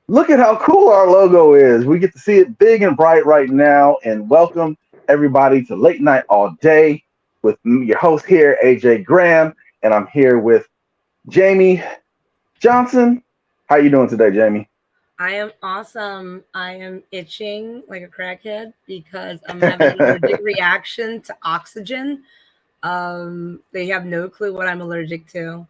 Look at how cool our logo is. We get to see it big and bright right now. And welcome everybody to Late Night All Day with me, your host here, Ajay Graham, and I'm here with Jamie Johnson. How you doing today, Jamie? I am awesome. I am itching like a crackhead because I'm having an allergic reaction to oxygen. They have no clue what I'm allergic to.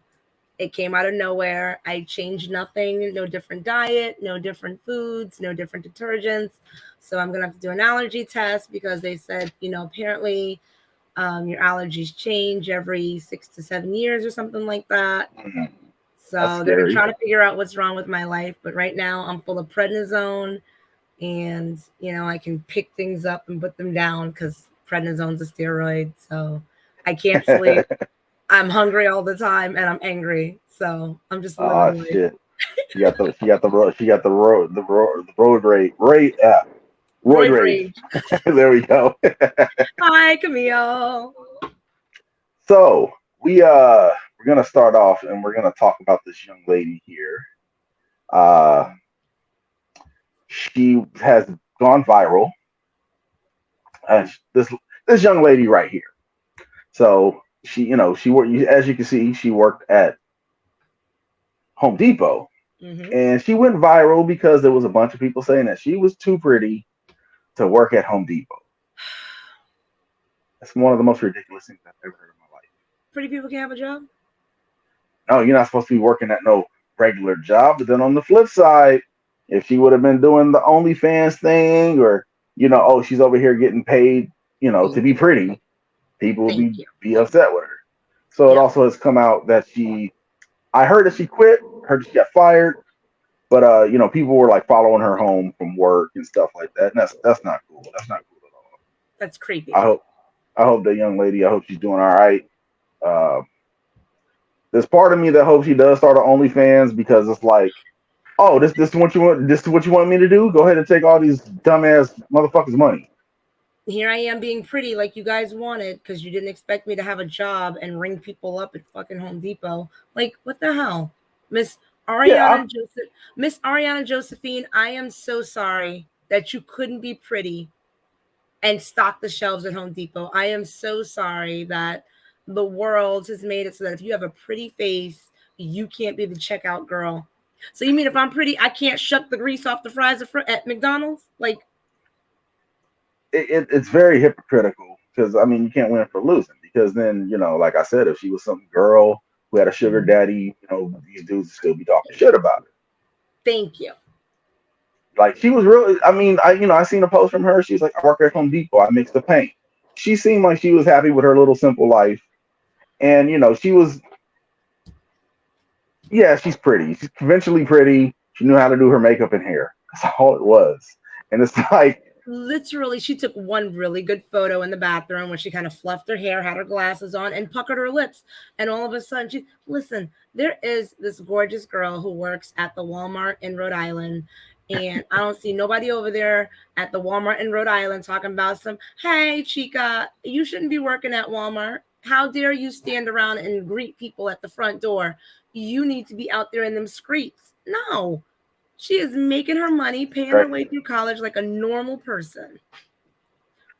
It came out of nowhere. I changed nothing, no different diet, no different foods, no different detergents. So I'm gonna have to do an allergy test because they said, apparently your allergies change every 6 to 7 years or something like that. That's So they're gonna scary. try to figure out what's wrong with my life. But right now I'm full of prednisone, and I can pick things up and put them down because prednisone's a steroid. So I can't sleep. I'm hungry all the time and I'm angry. So I'm just Oh living life. shit. She got the road roid Roid rage. rage. There we go. Hi, Camille. So we're gonna start off and we're gonna talk about this young lady here. Uh she has gone viral. This young lady right here. So she worked, as you can see, she worked at Home Depot, Hmm. and she went viral because there was a bunch of people saying that she was too pretty to work at Home Depot. That's one of the most ridiculous things I've ever heard in my life. Pretty people can have a job. No, you're not supposed to be working at no regular job. But then on the flip side, if she would have been doing the OnlyFans thing, or oh, she's over here getting paid, to Thank be you. pretty, people would Thank be you. be upset with her. So it Yep. also has come out that I heard that she quit, heard that she got fired, but people were like following her home from work and stuff like that, and that's not cool. That's not cool at all. That's I creepy. hope I hope that young lady. I hope she's doing all right. Uh, there's part of me that hopes she does start an OnlyFans because it's like, oh, this is what you want. This is what you want me to do. Go ahead and take all these dumbass motherfuckers' money. Here I am being pretty like you guys wanted because you didn't expect me to have a job and ring people up at fucking Home Depot. Like, what the hell? Miss Yeah, Ariana Joseph Miss Ariana Josephine, I am so sorry that you couldn't be pretty and stock the shelves at Home Depot. I am so sorry that the world has made it so that if you have a pretty face, you can't be the checkout girl. So you mean if I'm pretty, I can't shuck the grease off the fries at McDonald's? Like, it's very hypocritical because I mean you can't win for losing because then like I said, if she was some girl who had a sugar mhm, daddy, these dudes would still be talking shit about her. thank you. Like she was really, I mean, I seen a post from her. She's like, I work at Home Depot. I mix the paint. She seemed like she was happy with her little simple life, and she was, yeah, she's pretty. She's conventionally pretty. She knew how to do her makeup and hair. That's all it was. And it's like, Literally, she took one really good photo in the bathroom where she kind of fluffed her hair, had her glasses on, and puckered her lips. And all of a sudden, listen, there is this gorgeous girl who works at the Walmart in Rhode Island. And I don't see nobody over there at the Walmart in Rhode Island talking about hey, Chica, you shouldn't be working at Walmart. How dare you stand around and greet people at the front door? You need to be out there in them streets. No, she is making her money, paying her right, way through college like a normal person.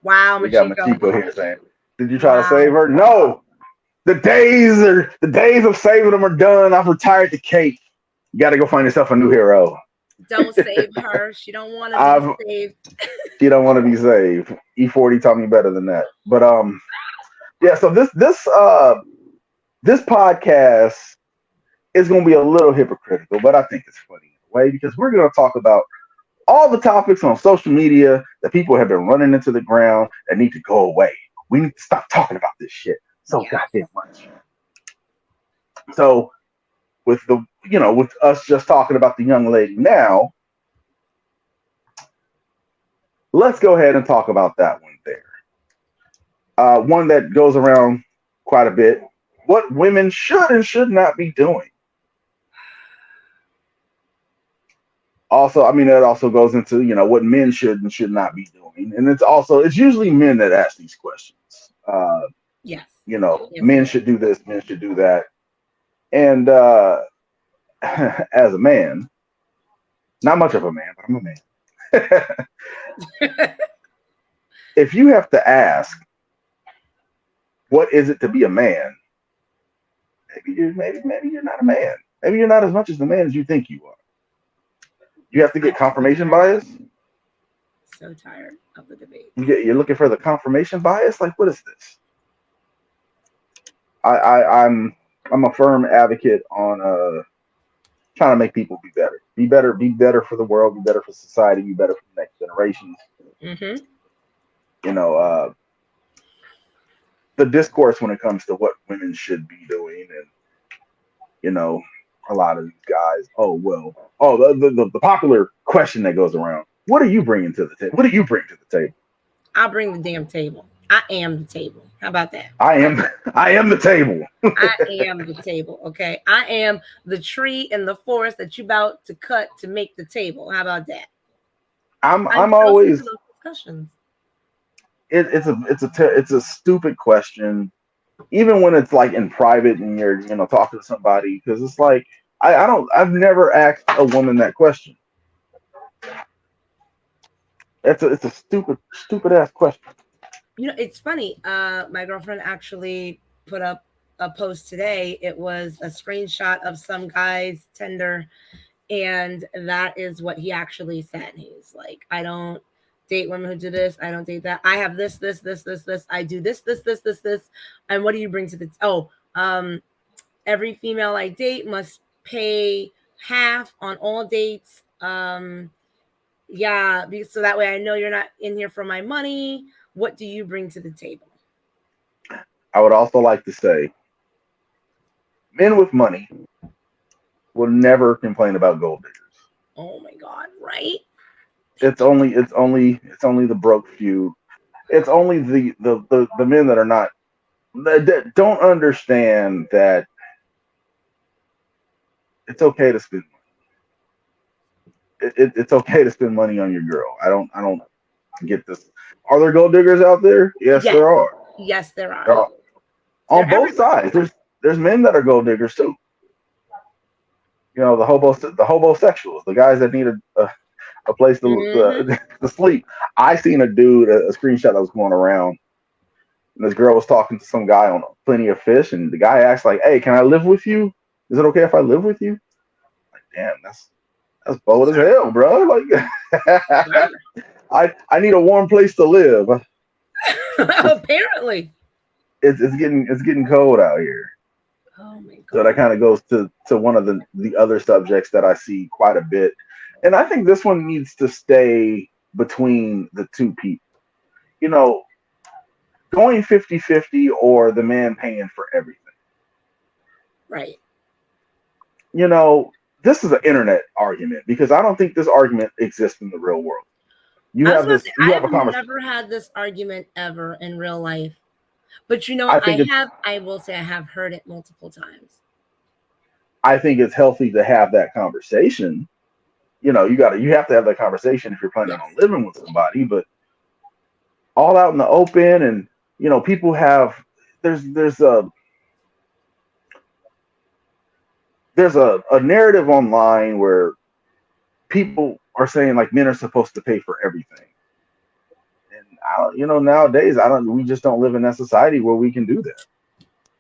Wow, we got Machiko. Machiko here saying, "Did you try to save Wow. her?" No. The days of saving them are done. I've retired the cape. You got to go find yourself a new hero. Don't save her. She don't want to be I've saved. She don't want to be saved. E40 taught me better than that. But yeah. So this podcast is going to be a little hypocritical, but I think it's funny in a way because we're going to talk about all the topics on social media that people have been running into the ground that need to go away. We need to stop talking about this shit so Yes. goddamn much. So with us just talking about the young lady now, let's go ahead and talk about that one there. One that goes around quite a bit. What women should and should not be doing. Also, I mean, that also goes into what men should and should not be doing, and it's usually men that ask these questions. Yes. Yes, it Men is. should do this, men should do that, and as a man, Not much of a man, but I'm a man. If you have to ask, what is it to be a man? Maybe you're not a man. Maybe you're not as much as the man as you think you are. You have to get I'm so confirmation tired. bias. So tired of the debates. You're looking for the confirmation bias. Like, what is this? I'm a firm advocate on trying to make people be better for the world, be better for society, be better for the next generations. Mm-hmm. You know, the discourse when it comes to what women should be doing, and you know, a lot of these guys. Oh well, the popular question that goes around: what are you bringing to the table? What do you bring to the table? I'll bring the damn table. I am the table. How about that? I am I am the table. I am the table. Okay. I am the tree in the forest that you about to cut to make the table. How about that? I'm I'm selfish for always those discussions. it's a stupid question, even when it's like in private and you're talking to somebody, because it's like I've never asked a woman that question. It's a stupid ass question. It's funny. My girlfriend actually put up a post today. It was a screenshot of some guy's Tinder, and that is what he actually said. He's like, I don't date women who do this. I don't date that. I have this. I do this. And what do you bring to the? Every female I date must pay half on all dates. Yeah, so that way I know you're not in here for my money. What do you bring to the table? I would also like to say, men with money will never complain about gold diggers. Oh my God, right? It's only the broke few. It's only the men that are not that don't understand that it's okay to spend it's okay to spend money on your girl. I don't get this. Are there gold diggers out there? Yes, Yes, there are. yes, there are. There are. They're On both everywhere. sides. There's men that are gold diggers too. The hobosexuals, the guys that need a place Hmm. to sleep. I seen a dude a screenshot that was going around, and this girl was talking to some guy on Plenty of Fish, and the guy asked like, "Hey, can I live with you? Is it okay if I live with you?" Like, damn, that's bold as Sir, hell, bro. Like, sir. I need a warm place to live. It's Apparently. it's getting cold out here. Oh my So that God. kind of goes to one of the other subjects that I see quite a bit, and I think this one needs to stay between the two people. You know, going 50-50 or the man paying for everything. Right. This is an internet argument because I don't think this argument exists in the real world. You I was have about to this. say, You have I've a conversation. never had this argument ever in real life. But I think it's. I will say I have heard it multiple times. I think it's healthy to have that conversation. You have to have that conversation if you're planning Yes. on living with somebody. But all out in the open, and people have. There's a narrative online where people are saying like men are supposed to pay for everything. And nowadays, I don't. We just don't live in that society where we can do that.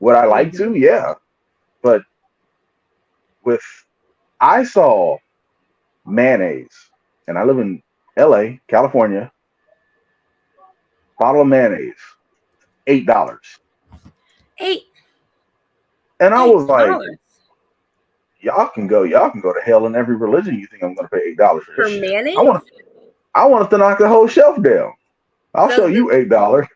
Would I like Hmm. to? Yeah, but with I saw mayonnaise, and I live in L.A., California. Bottle of mayonnaise, $8, Eight and I eight was like, dollars y'all can go to hell in every religion. You think I'm going to pay $8 for this for shit? I want mayonnaise? I want it to knock the whole shelf down. I'll show Does the you $8.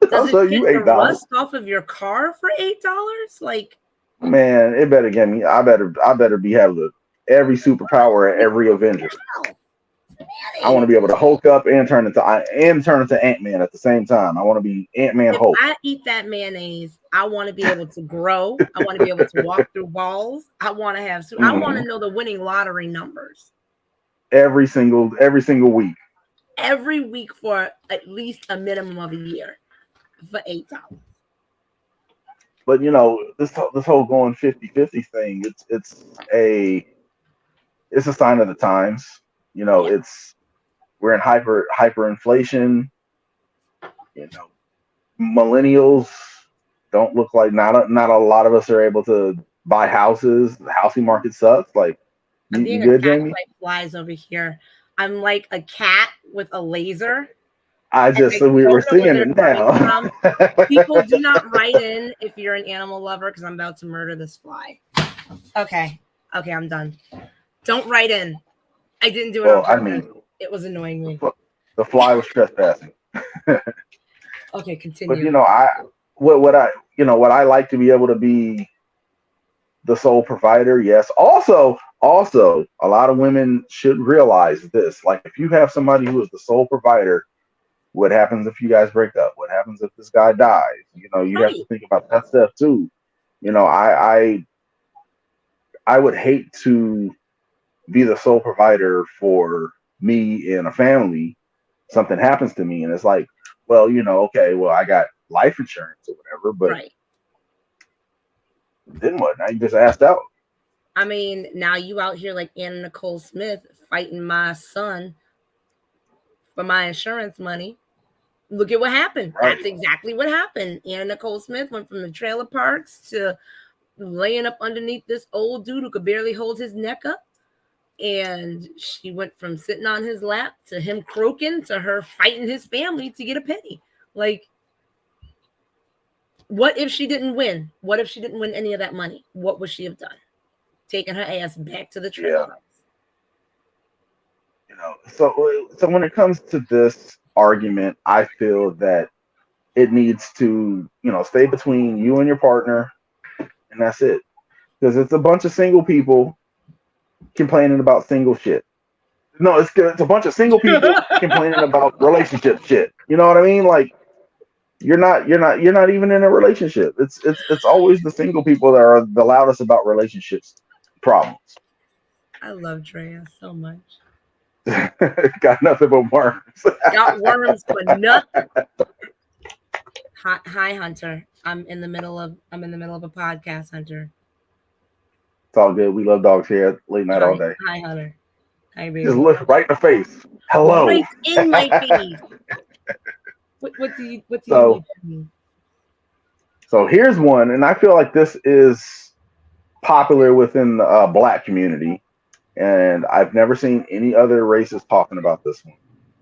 does I'll it show take you the $8. rust off of your car for $8? Like, Man, it better get me. I better be having every superpower and what every Avenger. the hell? I want to Mayonnaise. be able to Hulk up and turn into Ant Man at the same time. I want to be Ant Man If Hulk I eat that mayonnaise, I want to be able to grow. I want to be able to walk through walls. I want hmm to know the winning lottery numbers every single week. every week for at least a minimum of a year for $8. But this whole going 50-50 thing, it's a sign of the times. Yeah. It's we're in hyperinflation. You know, millennials don't look like not a lot of us are able to buy houses. The housing market sucks. Like, I'm you being good, attacked Jamie? by flies over here. I'm like a cat with a laser, I and just I we're don't know where seeing they're it coming now. from. People, do not write in if you're an animal lover because I'm about to murder this fly. Okay. Okay, I'm done. Don't write in. I didn't do it on Well, I purpose. mean, It was annoying the, me. the fly was trespassing. Okay, But continue. I what I what I like to be able to be the sole provider. Yes. Also, a lot of women should realize this. Like, if you have somebody who is the sole provider, what happens if you guys break up? What happens if this guy dies? You have to Right. think about that stuff too. I would hate to be the sole provider for me and a family. Something happens to me, and it's like, well, okay, well, I got life insurance or whatever, but Right. then what? Now you just asked out, I mean, now you out here like Anna Nicole Smith fighting my son for my insurance money. Look at what happened. right? That's exactly what happened. Anna Nicole Smith went from the trailer parks to laying up underneath this old dude who could barely hold his neck up. And she went from sitting on his lap to him croaking to her fighting his family to get a penny. Like, what if she didn't win? What if she didn't win any of that money? What would she have done? Taken her ass back to the trailer Yeah. parks. So when it comes to this argument, I feel that it needs to, stay between you and your partner, and that's it. Because it's a bunch of single people complaining about single shit. No, it's a bunch of single people complaining about relationship shit. You know what I mean? Like, you're not even in a relationship. It's always the single people that are the loudest about relationships problems. I love Drea so much. Got nothing but worms. Got worms for nothing. Hi, Hunter. I'm in the middle of a podcast, Hunter. It's all good. We love dogs here late night all Hi, day. hi, Hunter. Hi, Just baby. look right in the face. Hello. Right in my face. What do you so need from me? so here's one, and I feel like this is popular within the black community, and I've never seen any other races talking about this one.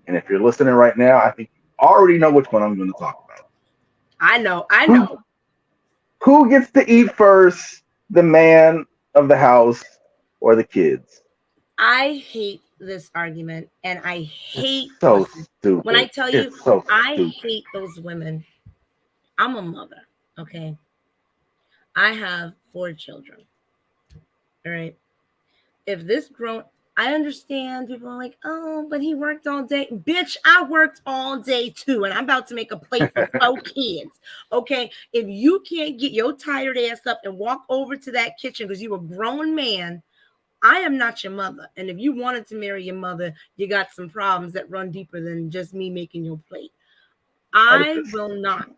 And if you're listening right now, I think you already know which one I'm going to talk about. I know, I Who know. who gets to eat first? The man of the house or the kids? I hate this argument, and I It's hate, so listen, when I stupid. tell you, It's so I stupid. hate those women. I'm a mother, okay? I have 4 children, all right? If this grown, I understand people are like, oh, but he worked all day. Bitch, I worked all day too, and I'm about to make a plate for 4 kids. Okay. If you can't get your tired ass up and walk over to that kitchen because you a grown man, I am not your mother. And if you wanted to marry your mother, you got some problems that run deeper than just me making your plate. I will not,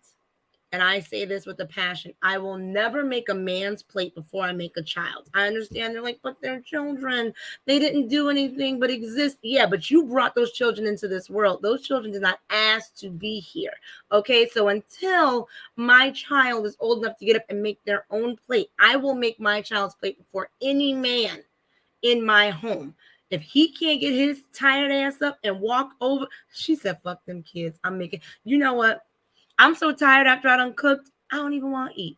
and I say this with a passion, I will never make a man's plate before I make a child's. I understand they're like, but they're children. They didn't do anything but exist. Yeah, but you brought those children into this world. Those children did not ask to be here. Okay, so until my child is old enough to get up and make their own plate, I will make my child's plate before any man in my home. If he can't get his tired ass up and walk over, she said, fuck them kids. I'm making, you know what? I'm so tired after I done cooked, I don't even want to eat.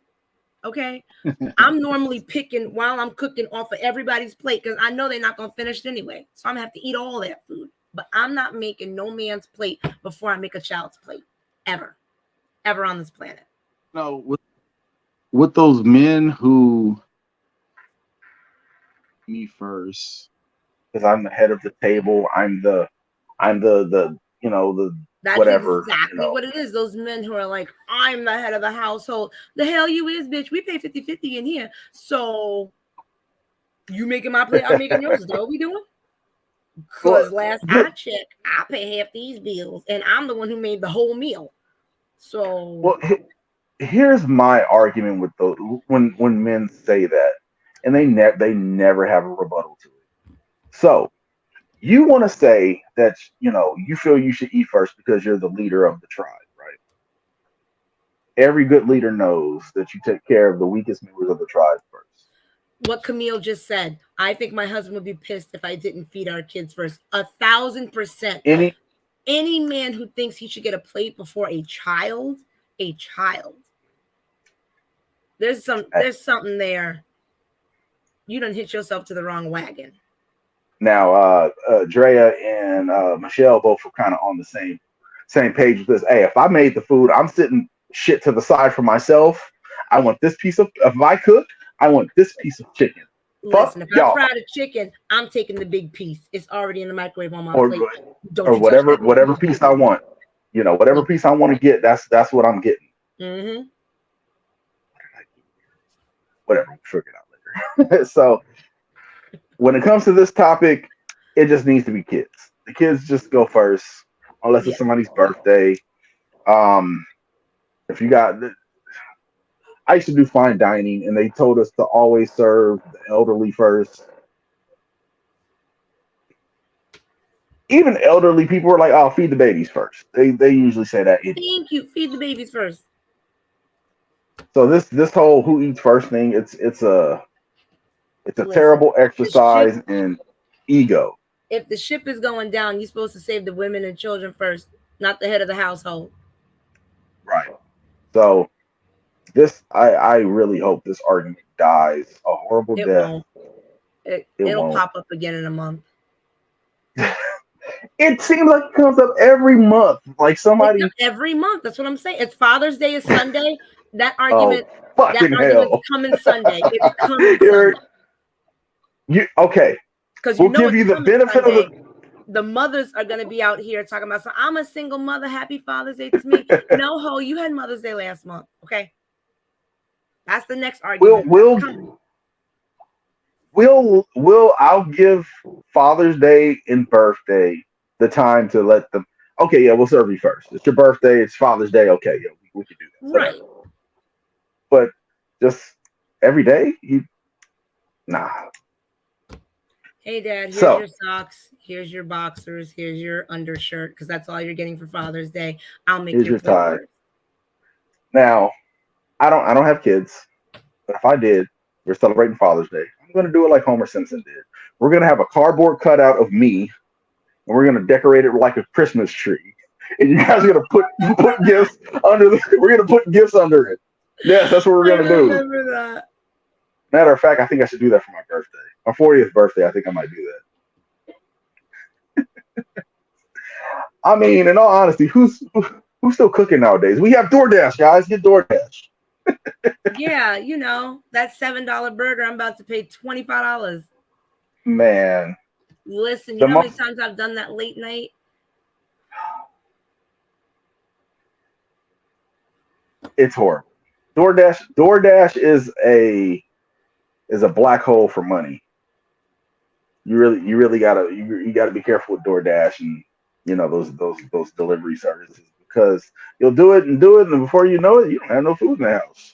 Okay. I'm normally picking while I'm cooking off of everybody's plate because I know they're not gonna finish it anyway. So I'm gonna have to eat all that food. But I'm not making no man's plate before I make a child's plate. Ever. Ever on this planet. No, with those men who me first, because I'm the head of the table. I'm the the That's whatever. exactly what it is. Those men who are like, I'm the head of the household. The hell you is, bitch. We pay 50-50 in here. So you making my plate, I'm making yours. Is that what we doing? Well, Because last I but checked, I pay half these bills, and I'm the one who made the whole meal. So well, here's my argument with those when men say that, and they never have a rebuttal to it. So You want to say that you feel you should eat first because you're the leader of the tribe, right? Every good leader knows that you take care of the weakest members of the tribe first. What Camille just said. I think my husband would be pissed if I didn't feed our kids first. 1,000%. Any Any man who thinks he should get a plate before a child. There's something there. You done hit yourself to the wrong wagon. Now, Drea and Michelle both were kind of on the same page with this. Hey, if I made the food, I'm sitting shit to the side for myself. I want this piece of if I cook, I want this piece of chicken. Fuck Listen, if I y'all, fried a chicken, I'm taking the big piece. It's already in the microwave on my or plate. Don't or you touch that whatever baby. piece I want. Whatever piece I want to get, that's what I'm getting. Mm-hmm. Whatever, we'll figure it out later. So when it comes to this topic, it just needs to be kids. The kids just go first, unless Yeah. it's somebody's birthday. Um, if you got, I used to do fine dining, and they told us to always serve the elderly first. Even elderly people were like, "Oh, feed the babies first." They usually say that anyway. Thank you. Feed the babies first. So this whole who eats first thing, it's a Listen, terrible the ship. exercise in ego. If the ship is going down, you're supposed to save the women and children first, not the head of the household. Right. So this I really hope this argument dies a horrible It death. won't. It It'll won't. pop up again in a month. It seems like it comes up every month. Like somebody, Every month. That's what I'm saying. It's Father's Day is Sunday. That oh argument, that fucking argument's hell. coming Sunday. It's coming You're, Sunday. okay. Because you We'll know give it's you the coming benefit of Sunday. The mothers are gonna be out here talking about, so I'm a single mother. Happy Father's Day to me. No, ho, you had Mother's Day last month. Okay. That's the next we'll argument. That's we'll coming. we'll I'll give Father's Day and birthday the time to let them. Okay, yeah, we'll serve you first. It's your birthday. It's Father's Day. Okay, yeah, we can do that. Whatever. Right. But just every day, you nah. Hey, Dad, here's So your socks. Here's your boxers. Here's your undershirt, because that's all you're getting for Father's Day. I'll make here's your your plate tie. first. Now I don't have kids, but if I did, we're celebrating Father's Day. I'm gonna do it like Homer Simpson did. We're gonna have a cardboard cutout of me, and we're gonna decorate it like a Christmas tree. And you guys are gonna put gifts under the. We're gonna put gifts under it. Yes, that's what we're I gonna do. remember that. Matter of fact, I think I should do that for my birthday. My 40th birthday, I think I might do that. I mean, in all honesty, who's still cooking nowadays? We have DoorDash, guys. Get DoorDash. Yeah, that $7 burger, I'm about to pay $25. Man, Listen, you the know how many most times I've done that late night? it's horrible. DoorDash is a black hole for money. You really gotta be careful with DoorDash and those delivery services because you'll do it, and before you know it, you don't have no food in the house.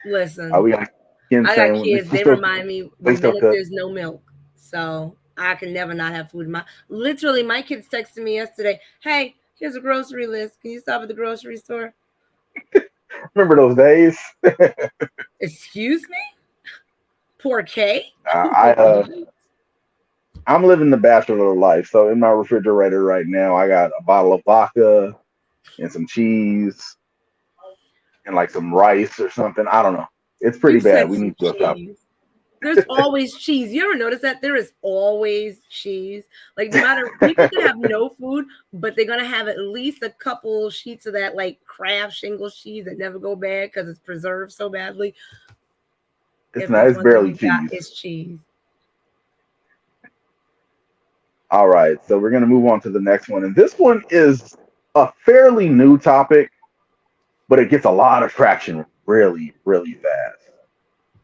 Listen, We got Ken I got saying kids. They still remind me the they still minute cook. there's no milk. So I can never not have food. Literally, my kids texted me yesterday, hey, here's a grocery list. Can you stop at the grocery store? Remember those days? Excuse me? Poor K? I I'm living the bachelor life, so in my refrigerator right now, I got a bottle of vodka and some cheese and like some rice or something. I don't know. It's pretty You bad. said We some need to go shop. cheese. There's always cheese. You ever notice that? There is always cheese. Like, no matter, people can have no food, but they're going to have at least a couple sheets of that, like, Kraft shingle cheese that never go bad because it's preserved so badly. It's If not. there's It's one thing barely we've got, cheese. it's cheese. All right, so we're gonna move on to the next one, and this one is a fairly new topic, but it gets a lot of traction really, really fast.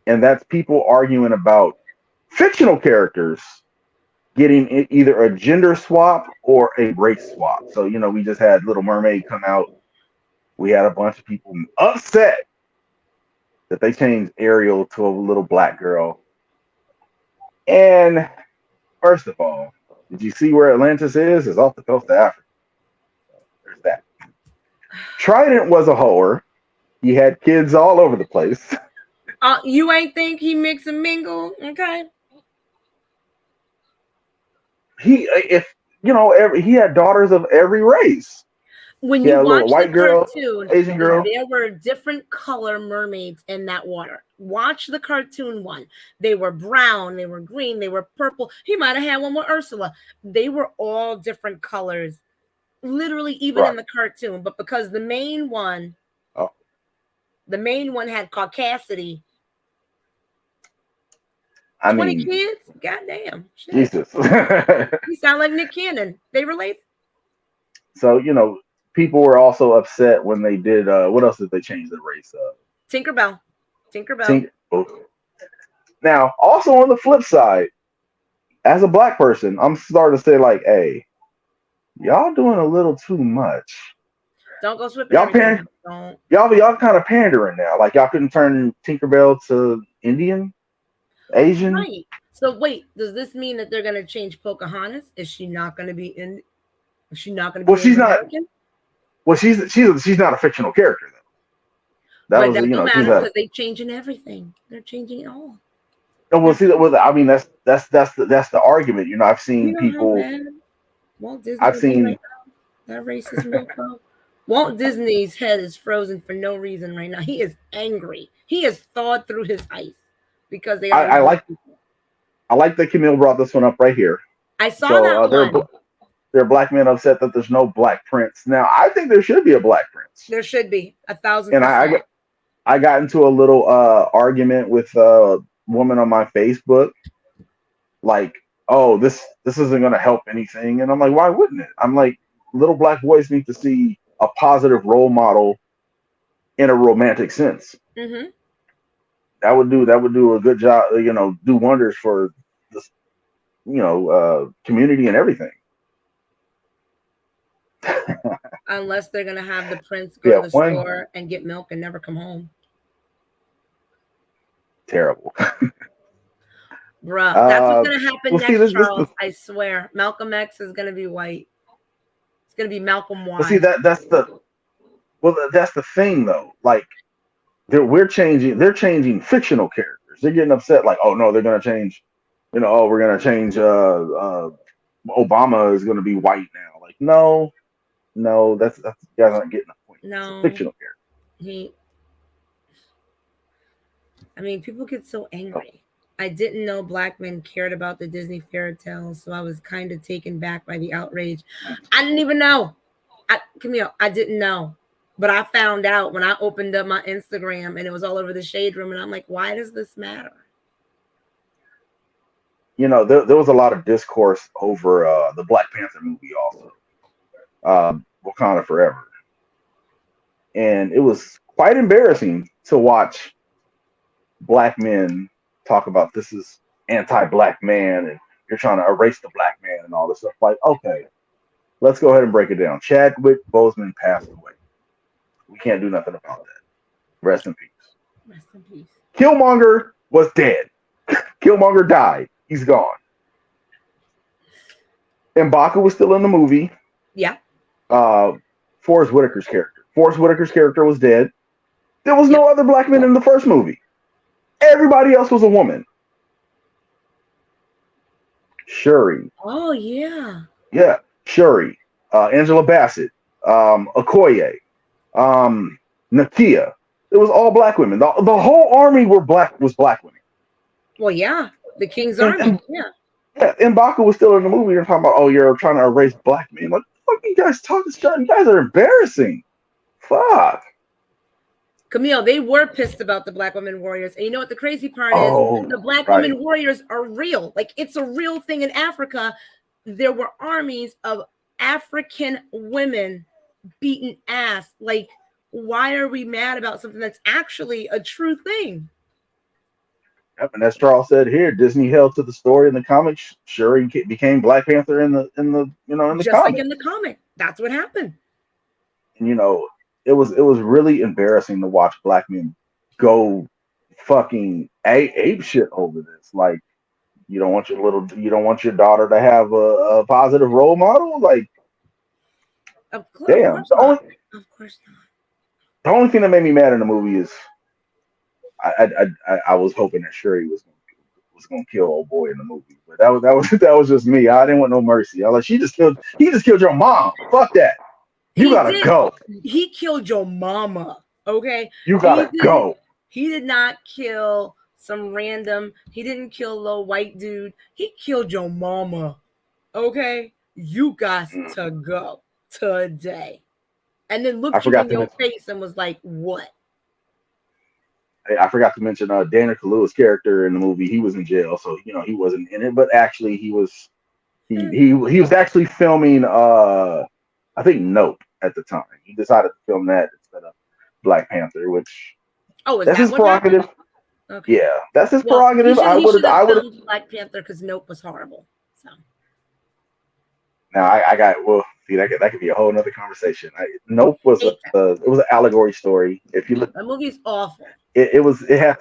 And that's people arguing about fictional characters getting either a gender swap or a race swap. So, we just had Little Mermaid come out. We had a bunch of people upset that they changed Ariel to a little black girl. And First of all, did you see where Atlantis is? It's off the coast of Africa. There's that. Trident was a whore. He had kids all over the place. You ain't think he mix and mingle, okay? If you know, he had daughters of every race. When He you had a little watch the white girl, cartoon, Asian girl. there were different color mermaids in that water. Watch the cartoon one. They were brown, they were green, they were purple. He might have had one with Ursula. They were all different colors, literally, even in Right. the cartoon. But because Oh, the main one had caucasity, I 20 mean, kids? Goddamn. Shit. Jesus. You sound like Nick Cannon. They relate. So people were also upset when they did. What else did they change the race of? Tinkerbell. Tinkerbell. Tink. Now, also on the flip side, as a black person, I'm starting to say like, hey, y'all doing a little too much. Don't go sweeping Y'all everything. Don't. y'all kind of pandering now. Like y'all couldn't turn Tinkerbell to Indian, Asian. Right. So wait, does this mean that they're gonna change Pocahontas? Is she not gonna be in? Is she not gonna be Well, Native she's not. American? Well, she's not a fictional character though. That But was that don't she's matter a. because they changing everything. They're changing it all. Oh, well, see that. Well, I mean, that's the argument. I've You seen know how people. mad Walt Disney I've would be seen. right now? That racist mofo. Walt Disney's head is frozen for no reason right now. He is angry. He has thawed through his ice because they I, are I not like. people. I like that Camille brought this one up right here. I saw So that one. there are black men upset that there's no black prince. Now I think there should be a black prince, There should be a thousand and percent. I got into a little argument with a woman on my Facebook, like, oh, this isn't going to help anything, and I'm like, why wouldn't it? I'm like, little black boys need to see a positive role model in a romantic sense. Mm-hmm. That would do a good job, do wonders for this, community and everything. Unless they're gonna have the prince go to Yeah, the one store and get milk and never come home. terrible. Bruh, that's what's Uh, gonna happen well, see next, this. Charles. I swear. Malcolm X is gonna be white. It's gonna be Malcolm Well, see Y. that's the thing though. Like they're changing fictional characters. They're getting upset like, oh no, they're gonna change. Oh, we're gonna change. Obama is gonna be white now. Like no, no, that's you guys aren't getting the point. It's a No, fictional character. he I mean, people get so Oh, angry. I didn't know black men cared about the Disney fairy tales, so I was kind of taken back by the outrage. I didn't even know. Camille, I didn't know. But I found out when I opened up my Instagram and it was all over the shade room, and I'm like, why does this matter? there was a lot of discourse over the Black Panther movie also, Wakanda Forever, and it was quite embarrassing to watch black men talk about this is anti-black man and you're trying to erase the black man and all this stuff. Like, okay, let's go ahead and break it down. Chadwick Boseman passed away. We can't do nothing about that. Rest in peace. Rest in peace. Killmonger was dead. Killmonger died. He's gone. M'Baku was still in the movie. Yeah. Uh, Forrest Whitaker's character. Forrest Whitaker's character was dead. There was Yep. no other black men in the first movie. Everybody else was a woman. Shuri. Oh yeah. Yeah, Shuri. Angela Bassett. Okoye. Nakia. It was all black women. The whole army was black women. Well, yeah. The King's And, Army. and Yeah. yeah, M'Baku was still in the movie. You're talking about, oh, you're trying to erase black men. What the fuck are you guys talking about? You guys are embarrassing. Fuck. Camille, they were pissed about the Black women warriors. And you know what the crazy part is? Oh, The Black right. women warriors are real. Like, it's a real thing in Africa. There were armies of African women beaten ass. Like, why are we mad about something that's actually a true thing? Yep, and as Charles said here, Disney held to the story in the comics. Shuri became Black Panther in the Just like in comics. the comic. That's what happened. And, it was really embarrassing to watch black men go fucking ape shit over this. Like you don't want your daughter to have a positive role model. Like, Of damn. course not. Of course not. The only thing that made me mad in the movie is I was hoping that Shuri was gonna kill old boy in the movie, but that was just me. I didn't want no mercy. I was like, he just killed your mom. Fuck that. You He gotta did. go. He killed your mama. Okay. You He gotta didn't. go. He did not kill some random. He didn't kill a little white dude. He killed your mama. Okay. You got Mm. to go today. And then I looked you forgot in to your mention. face and was like, "What?" I forgot to mention Daniel Kaluuya's character in the movie. He was in jail, so he wasn't in it. But actually, Hmm. he was actually filming. I think Nope at the time. He decided to film that instead of Black Panther, which Oh, is that's that his what happened? prerogative. Okay. Yeah, that's his Well, prerogative. he should have I would have. filmed Black Panther because Nope was horrible. So Now I got well. See that could be a whole nother conversation. Nope hate that it was an allegory story. If you look, that movie's awful. it had.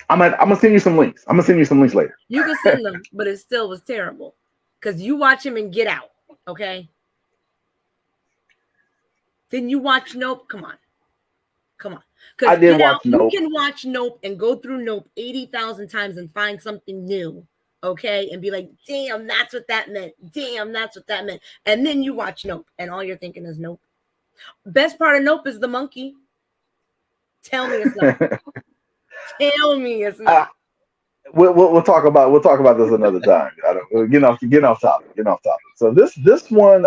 I'm gonna send you some links. I'm gonna send you some links later. You could send them, but it still was terrible. Because you watch him and Get Out, okay? Then you watch Nope. Come on. Come on. I Because did Get Out, watch you Nope. can watch Nope and go through Nope 80,000 times and find something new, okay? And be like, damn, that's what that meant. Damn, that's what that meant. And then you watch Nope, and all you're thinking is Nope. Best part of Nope is the monkey. Tell me it's not. Tell me it's uh, not. we'll talk about this another time. I don't get off topic. Get off topic. So this one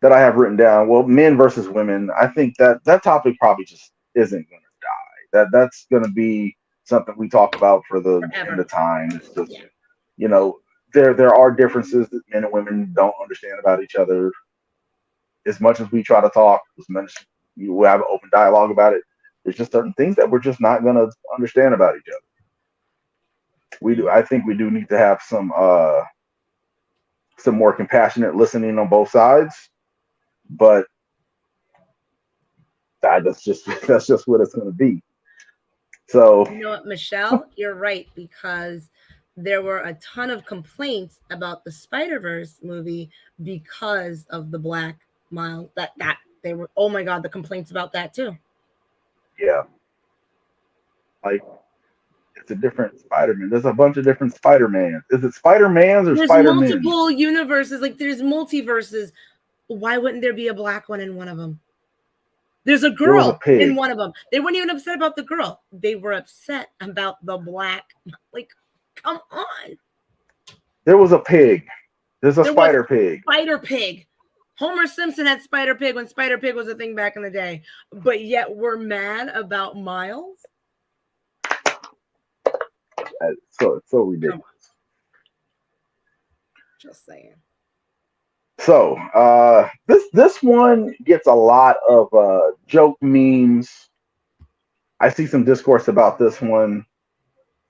that I have written down. Well, men versus women. I think that topic probably just isn't going to die. That's going to be something we talk about for the end Forever. of time. It's just Yeah. you know there are differences that men and women don't understand about each other as much as we try to talk. As much we have an open dialogue about it. There's just certain things that we're just not going to understand about each other. We do. Yeah. I think we do need to have some more compassionate listening on both sides, but that's just that's just what it's going to be. So You know what, Michelle? You're right because there were a ton of complaints about the Spider-Verse movie because of the Black Miles. That they were. Oh my God, the complaints about that too. yeah, like it's a different Spider-Man. There's a bunch of different Spider-Mans. Is it Spider-Mans or There's Spider-Mans? multiple universes. Like there's multiverses. Why wouldn't there be a black one in one of them? There's a There was a girl in pig. one of them. They weren't even upset about the girl. They were upset about the black. Like, come on. There was a pig. There's a There was Spider Pig. Spider Pig. Homer Simpson had Spider Pig when Spider Pig was a thing back in the day. But yet we're mad about Miles? So Come ridiculous. on. Just saying. So this one gets a lot of joke memes. I see some discourse about this one.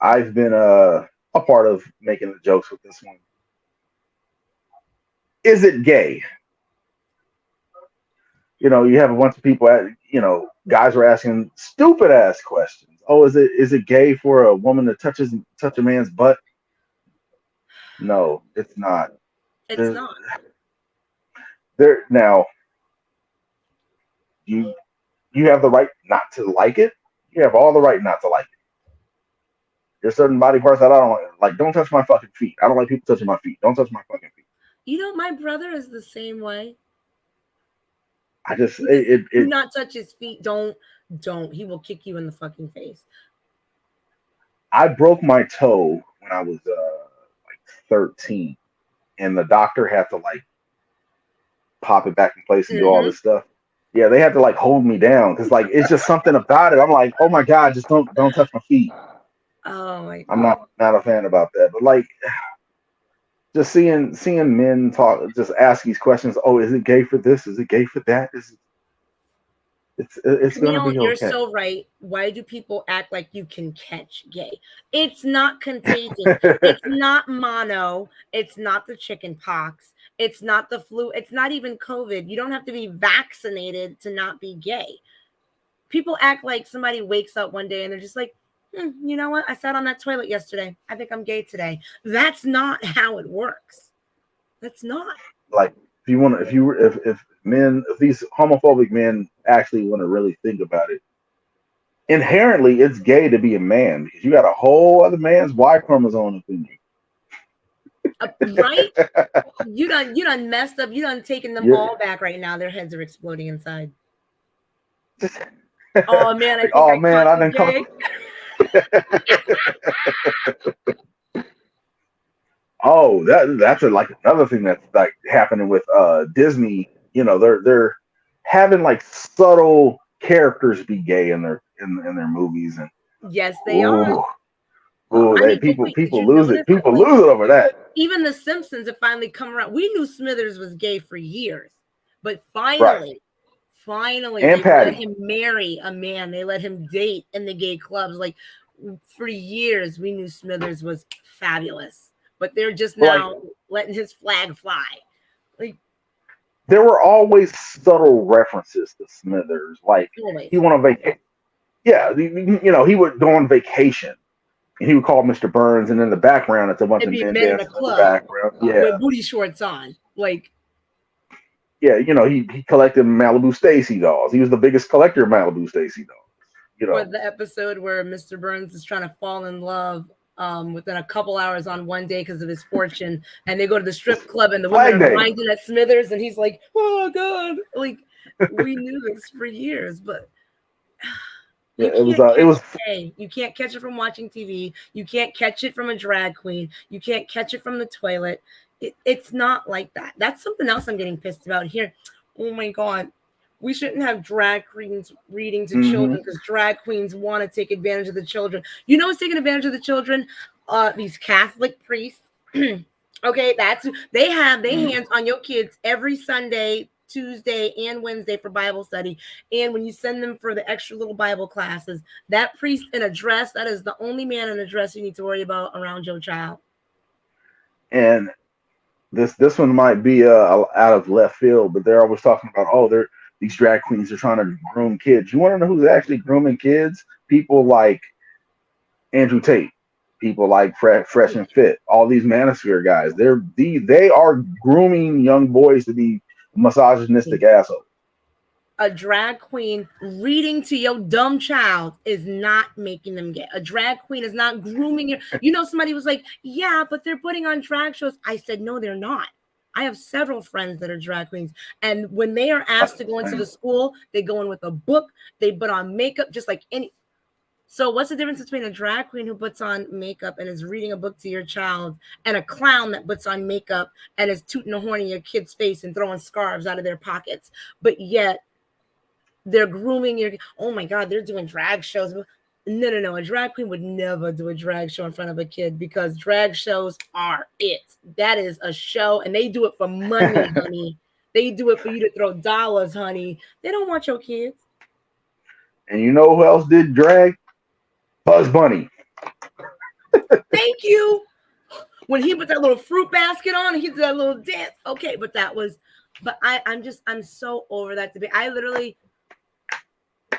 I've been a part of making the jokes with this one. Is it gay? You have a bunch of people guys were asking stupid ass questions. Oh, is it gay for a woman to touch a man's butt? No, it's not. It's There's not. there now you you have the right not to like it. You have all the right not to like it. There's certain body parts that I don't like. Don't touch my fucking feet. I don't like people touching my feet. Don't touch my fucking feet. You know, my brother is the same way. I just He just it, do it not touch his feet. Don't. He will kick you in the fucking face. I broke my toe when I was like 13, and the doctor had to like pop it back in place and do all Mm-hmm. this stuff. Yeah, they had to like hold me down because like it's just something about it. I'm like, oh my god, just don't touch my feet. Oh my I'm God. not a fan about that. But like just seeing men talk, just ask these questions. Oh, is it gay for this? Is it gay for that? It's gonna Camille, be you're okay. so right. Why do people act like you can catch gay? It's not contagious. It's not mono. It's not the chicken pox. It's not the flu. It's not even COVID. You don't have to be vaccinated to not be gay. People act like somebody wakes up one day and they're just like, You know what? I sat on that toilet yesterday. I think I'm gay today. That's not how it works. That's not. Like if you want to, if men, if these homophobic men actually want to really think about it, inherently it's gay to be a man because you got a whole other man's Y chromosome up in Right? You done messed up. You done taken them you. all back right now. Their heads are exploding inside. Just, Oh man, I like, think oh I man, caught I you didn't come. gay. Oh, that's like another thing that's like happening with Disney. You know, they're having like subtle characters be gay in their movies, and Yes, they are. ooh, ooh, I they mean, but wait, did people you lose it. notice that People like lose it over that. even the Simpsons have finally come around? We knew Smithers was gay for years, but Right. finally, And they let Patty. him marry a man. They let him date in the gay clubs. Like for years, we knew Smithers was fabulous, but they're just But like now letting his flag fly. Like there were always subtle references to Smithers. Like he always, went on vacation. Yeah, you know, he would go on vacation and he would call Mr. Burns, and in the background, it's a bunch it'd of be men men in a dancing in the club background. Yeah, with booty shorts on. Like yeah, you know, he collected Malibu Stacy dolls. He was the biggest collector of Malibu Stacy dolls. You or know, the episode where Mr. Burns is trying to fall in love within a couple hours on one day because of his fortune, and they go to the strip club, and the women Flag are Day. grinding at Smithers, and he's like, "Oh God!" Like we knew this for years, but Yeah, you can't it catch was gay. You can't catch it from watching TV. You can't catch it from a drag queen. You can't catch it from the toilet. It's not like that. That's something else I'm getting pissed about here. Oh my God. We shouldn't have drag queens reading to hmm children because drag queens want to take advantage of the children. You know what's taking advantage of the children? These Catholic priests. Okay, that's they have their hands on your kids every Sunday, Tuesday, and Wednesday for Bible study. And when you send them for the extra little Bible classes, that priest in a dress, that is the only man in a dress you need to worry about around your child. and this one might be out of left field, but they're always talking about these drag queens are trying to groom kids. You want to know who's actually grooming kids? People like Andrew Tate, people like Fresh and Fit, all these manosphere guys. They are grooming young boys to be misogynistic assholes. A drag queen reading to your dumb child is not making them gay. A drag queen is not grooming you. You know, somebody was like, yeah, but they're putting on drag shows. I said, no, they're not. I have several friends that are drag queens. And when they are asked to go into the school, they go in with a book, they put on makeup, just like any. So, what's the difference between a drag queen who puts on makeup and is reading a book to your child and a clown that puts on makeup and is tooting a horn in your kid's face and throwing scarves out of their pockets? But yet, they're grooming your oh my god, they're doing drag shows. No, a drag queen would never do a drag show in front of a kid because drag shows are it. That is a show, and they do it for money, honey. They do it for you to throw dollars, honey. They don't want your kids. And you know who else did drag? Buzz Bunny. Thank you. When he put that little fruit basket on, he did that little dance. Okay, but that was but I'm so over that debate. I literally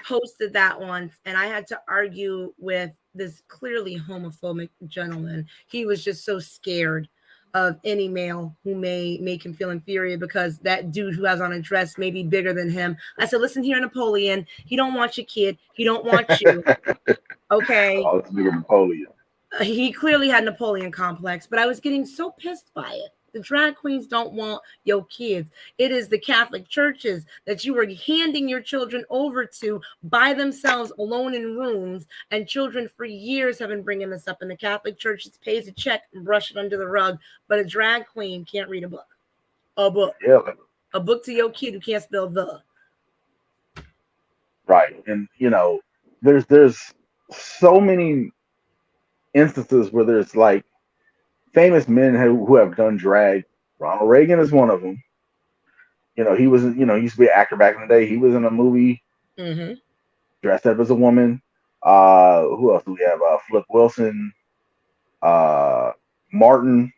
posted that once and I had to argue with this clearly homophobic gentleman. He was just so scared of any male who may make him feel inferior because that dude who has on a dress may be bigger than him. I said, listen here, Napoleon, he don't want your kid. He don't want you. Okay. Oh, it's bigger Napoleon. He clearly had Napoleon complex, but I was getting so pissed by it. The drag queens don't want your kids. It is the Catholic churches that you are handing your children over to by themselves alone in rooms. And children for years have been bringing this up. And the Catholic church just pays a check and brush it under the rug. But a drag queen can't read a book. A book. Yeah, A book to your kid who can't spell the. right. And you know, there's so many instances where there's like famous men who have done drag. Ronald Reagan is one of them. You know, he used to be an actor back in the day. He was in a movie Mm-hmm. dressed up as a woman. Who else do we have? Flip Wilson, uh, Martin,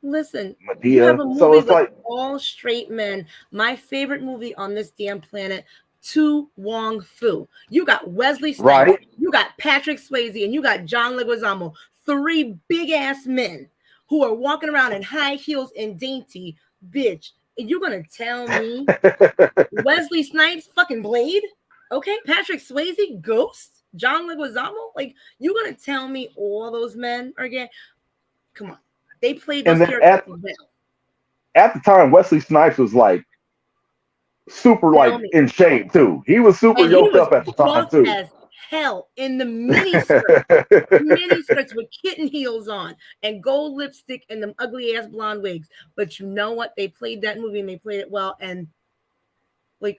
Listen, you have Medea. a So movie it's with like, all straight men. My favorite movie on this damn planet, To Wong Fu. You got Wesley Snipes. right, You You got Patrick Swayze and you got John Leguizamo, three big ass men who are walking around in high heels and dainty, bitch. And you're gonna tell me Wesley Snipes, fucking Blade? Okay, Patrick Swayze, Ghost, John Leguizamo. Like you gonna tell me all those men are gay? Come on, they played And those then characters well. at the time, Wesley Snipes was like super Tell like me, in shape too. He was super and he yoked was up at the time buff too. as hell in the mini skirt. Mini skirts with kitten heels on and gold lipstick and them ugly ass blonde wigs. But you know what? They played that movie and they played it well. And like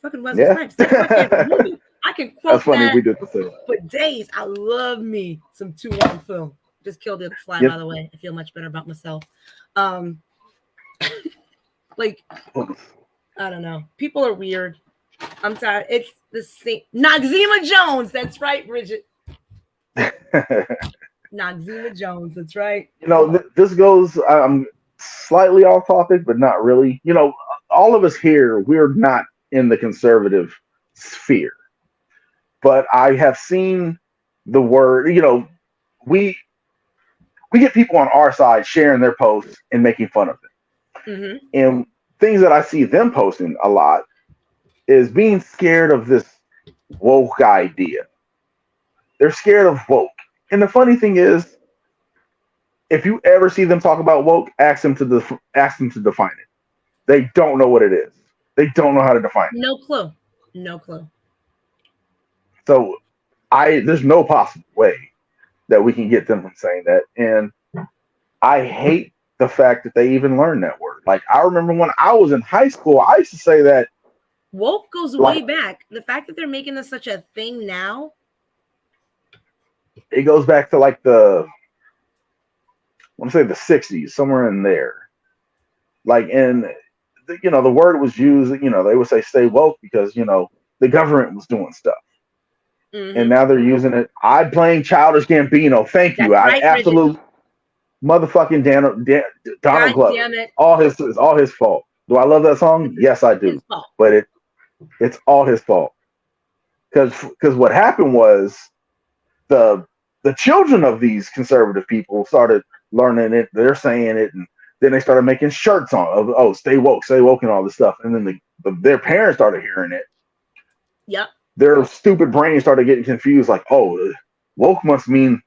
fucking Wesley Yeah. Snipes, that's my favorite movie. I can That's quote funny that we did the same. for days. I love me some 2-1 film. Just killed the other fly, Yep. by the way. I feel much better about myself. Um, like I don't know. People are weird. I'm tired. It's the same. Noxzema Jones. That's right, Bridget. Noxzema Jones. That's right. This goes. I'm slightly off topic, but not really. All of us here, we're not in the conservative sphere, but I have seen the word. We we get people on our side sharing their posts and making fun of them, Mm-hmm. and things that I see them posting a lot is being scared of this woke idea. They're scared of woke, and the funny thing is, if you ever see them talk about woke, ask them to define it. They don't know what it is. They don't know how to define it. No clue. No clue. So there's no possible way that we can get them from saying that. And I hate the fact that they even learned that word. Like I remember when I was in high school, I used to say that Woke goes way like back. The fact that they're making this such a thing now. it goes back to like I want to say the '60s, somewhere in there. Like and the word was used. They would say stay woke because the government was doing stuff. And Mm-hmm. now they're using it. I'm playing Childish Gambino. Thank you. That's I right, Bridget. absolutely motherfucking Donald God Glover. damn it. It's all his fault. Do I love that song? Yes, I His do. fault. But it's all his fault. Because what happened was the the children of these conservative people started learning it. They're saying it, and then they started making shirts on of stay woke, and all this stuff. And then their parents started hearing it. Yep. Their stupid brains started getting confused. Like, oh, woke must mean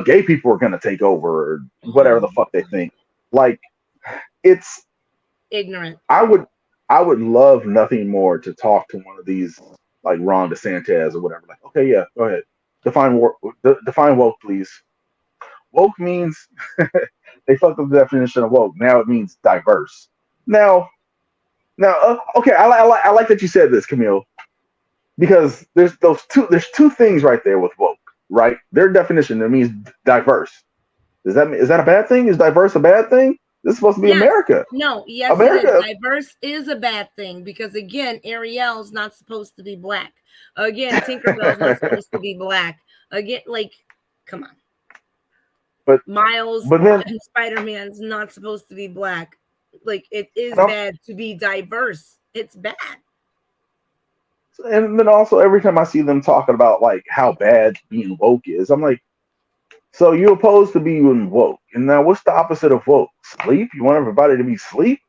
gay people are going to take over, or whatever the fuck they think. Like, it's Ignorant. I would love nothing more to talk to one of these like Ron DeSantis or whatever. Like, okay, yeah, go ahead. Define woke, please. Woke means they fucked up the definition of woke. Now it means diverse. Now, okay, I like that you said this, Camille, because there's two things right there with woke, right? Their definition, it means diverse. Is that a bad thing? Is diverse a bad thing? This is supposed to be Yes. America. No. Yes, it is. America. Diverse is a bad thing because again, Ariel's not supposed to be black. Again, Tinkerbell's not supposed to be black. Again, like, come on. but Miles but then and Spider-Man's not supposed to be black. Like, it is and bad to be diverse. It's bad. then also every time I see them talking about like how bad being woke is, I'm like, so you opposed to being woke, and now what's the opposite of woke? Sleep? You want everybody to be sleep?